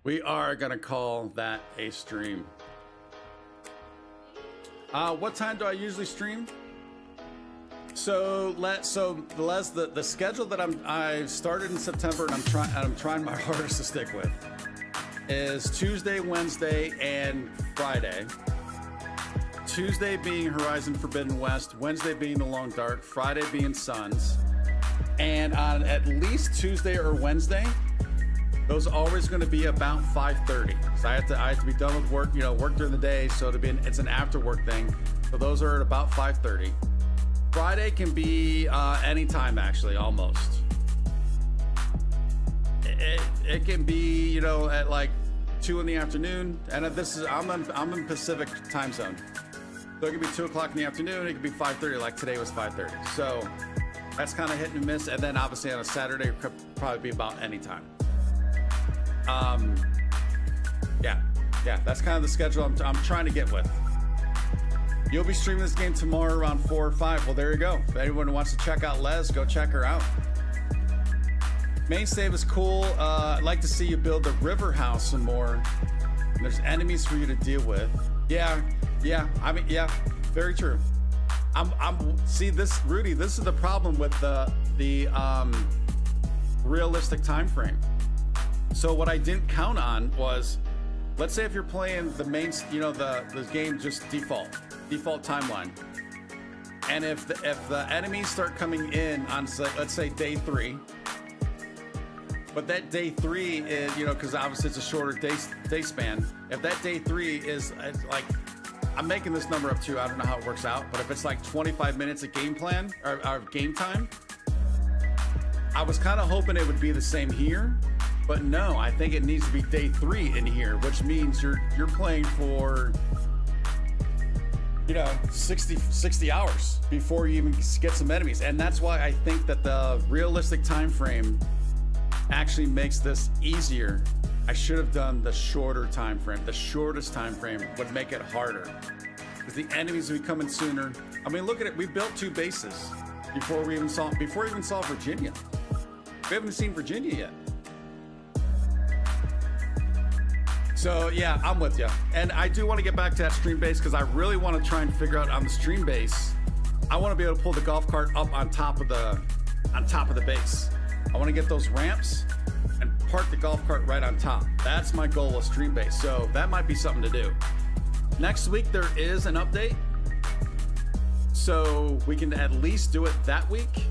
we are gonna call that a stream. What time do I usually stream? The schedule that I've started in September and I'm trying my hardest to stick with is Tuesday, Wednesday, and Friday. Tuesday being Horizon Forbidden West, Wednesday being The Long Dark, Friday being Suns. And on at least Tuesday or Wednesday, those are always going to be about 5:30. So I have to be done with work, work during the day, so it's an after work thing. So those are at about 5:30. Friday can be anytime, actually, almost. It can be, at like 2 in the afternoon, and I'm in Pacific time zone, so it could be 2 o'clock in the afternoon. It could be 5:30, like today was 5:30. So that's kind of hit and miss. And then obviously on a Saturday, it could probably be about any time. Yeah, that's kind of the schedule I'm trying to get with. You'll be streaming this game tomorrow around 4 or 5. Well, there you go. If anyone wants to check out Les, go check her out. Main save is cool. I'd like to see you build the river house some more. There's enemies for you to deal with. Yeah. I mean, yeah, very true. See this, Rudy. This is the problem with the realistic time frame. So what I didn't count on was, let's say if you're playing the main, the game just default timeline, and if the enemies start coming in on, let's say day 3, but that day 3 is, because obviously it's a shorter day span. If that day 3 is like, I'm making this number up too, I don't know how it works out, but if it's like 25 minutes of game plan or game time, I was kind of hoping it would be the same here, but no, I think it needs to be day 3 in here, which means you're playing for 60 hours before you even get some enemies. And that's why I think that the realistic time frame actually makes this easier. I should have done the shorter time frame. The shortest time frame would make it harder, because the enemies will be coming sooner. I mean, look at it. We built 2 bases before we even saw Virginia. We haven't seen Virginia yet. So yeah, I'm with you. And I do want to get back to that stream base, because I really want to try and figure out on the stream base, I want to be able to pull the golf cart up on top of the base. I want to get those ramps and park the golf cart right on top. That's my goal with stream base. So that might be something to do. Next week there is an update, so we can at least do it that week.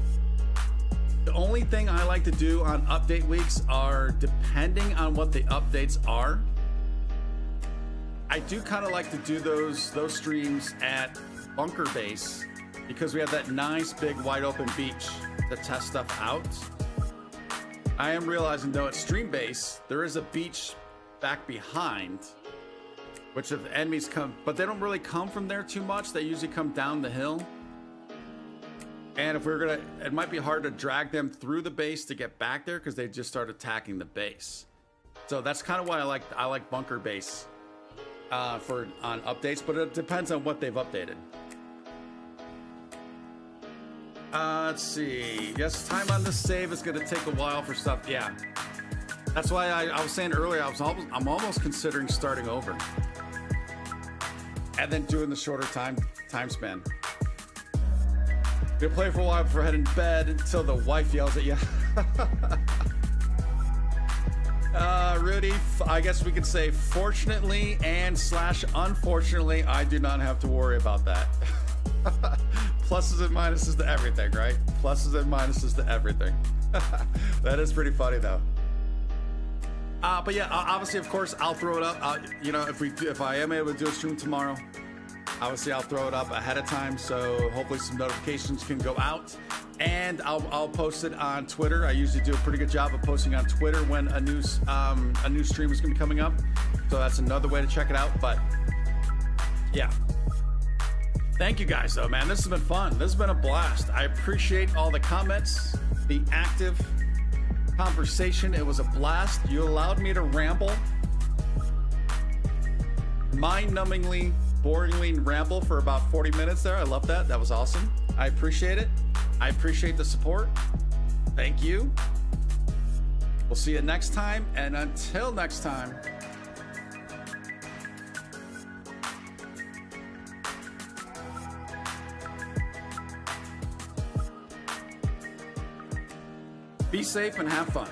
The only thing I like to do on update weeks are, depending on what the updates are, I do kind of like to do those streams at Bunker Base, because we have that nice big wide open beach to test stuff out. I am realizing though at Stream Base there is a beach back behind, which if enemies come, but they don't really come from there too much. They usually come down the hill. And if it might be hard to drag them through the base to get back there, because they just start attacking the base. So that's kind of why I like Bunker Base on updates, but it depends on what they've updated. Let's see. Yes, time on this save is going to take a while for stuff. Yeah, that's why I was saying earlier, I'm almost considering starting over and then doing the shorter time span. You'll play for a while before heading to bed until the wife yells at you. Rudy, I guess we could say fortunately and / unfortunately, I do not have to worry about that. Pluses and minuses to everything, right? Pluses and minuses to everything. That is pretty funny though. But yeah, obviously, of course, I'll throw it up. If I am able to do a stream tomorrow, obviously I'll throw it up ahead of time, so hopefully some notifications can go out, and I'll post it on Twitter. I usually do a pretty good job of posting on Twitter when a new stream is going to be coming up, so that's another way to check it out. But yeah, thank you guys though, man. This has been fun. This has been a blast. I appreciate all the comments, the active conversation. It was a blast. You allowed me to ramble, mind-numbingly, boringly ramble for about 40 minutes there. I love that. That was awesome. I appreciate it. I appreciate the support. Thank you. We'll see you next time, and until next time, Be safe and have fun.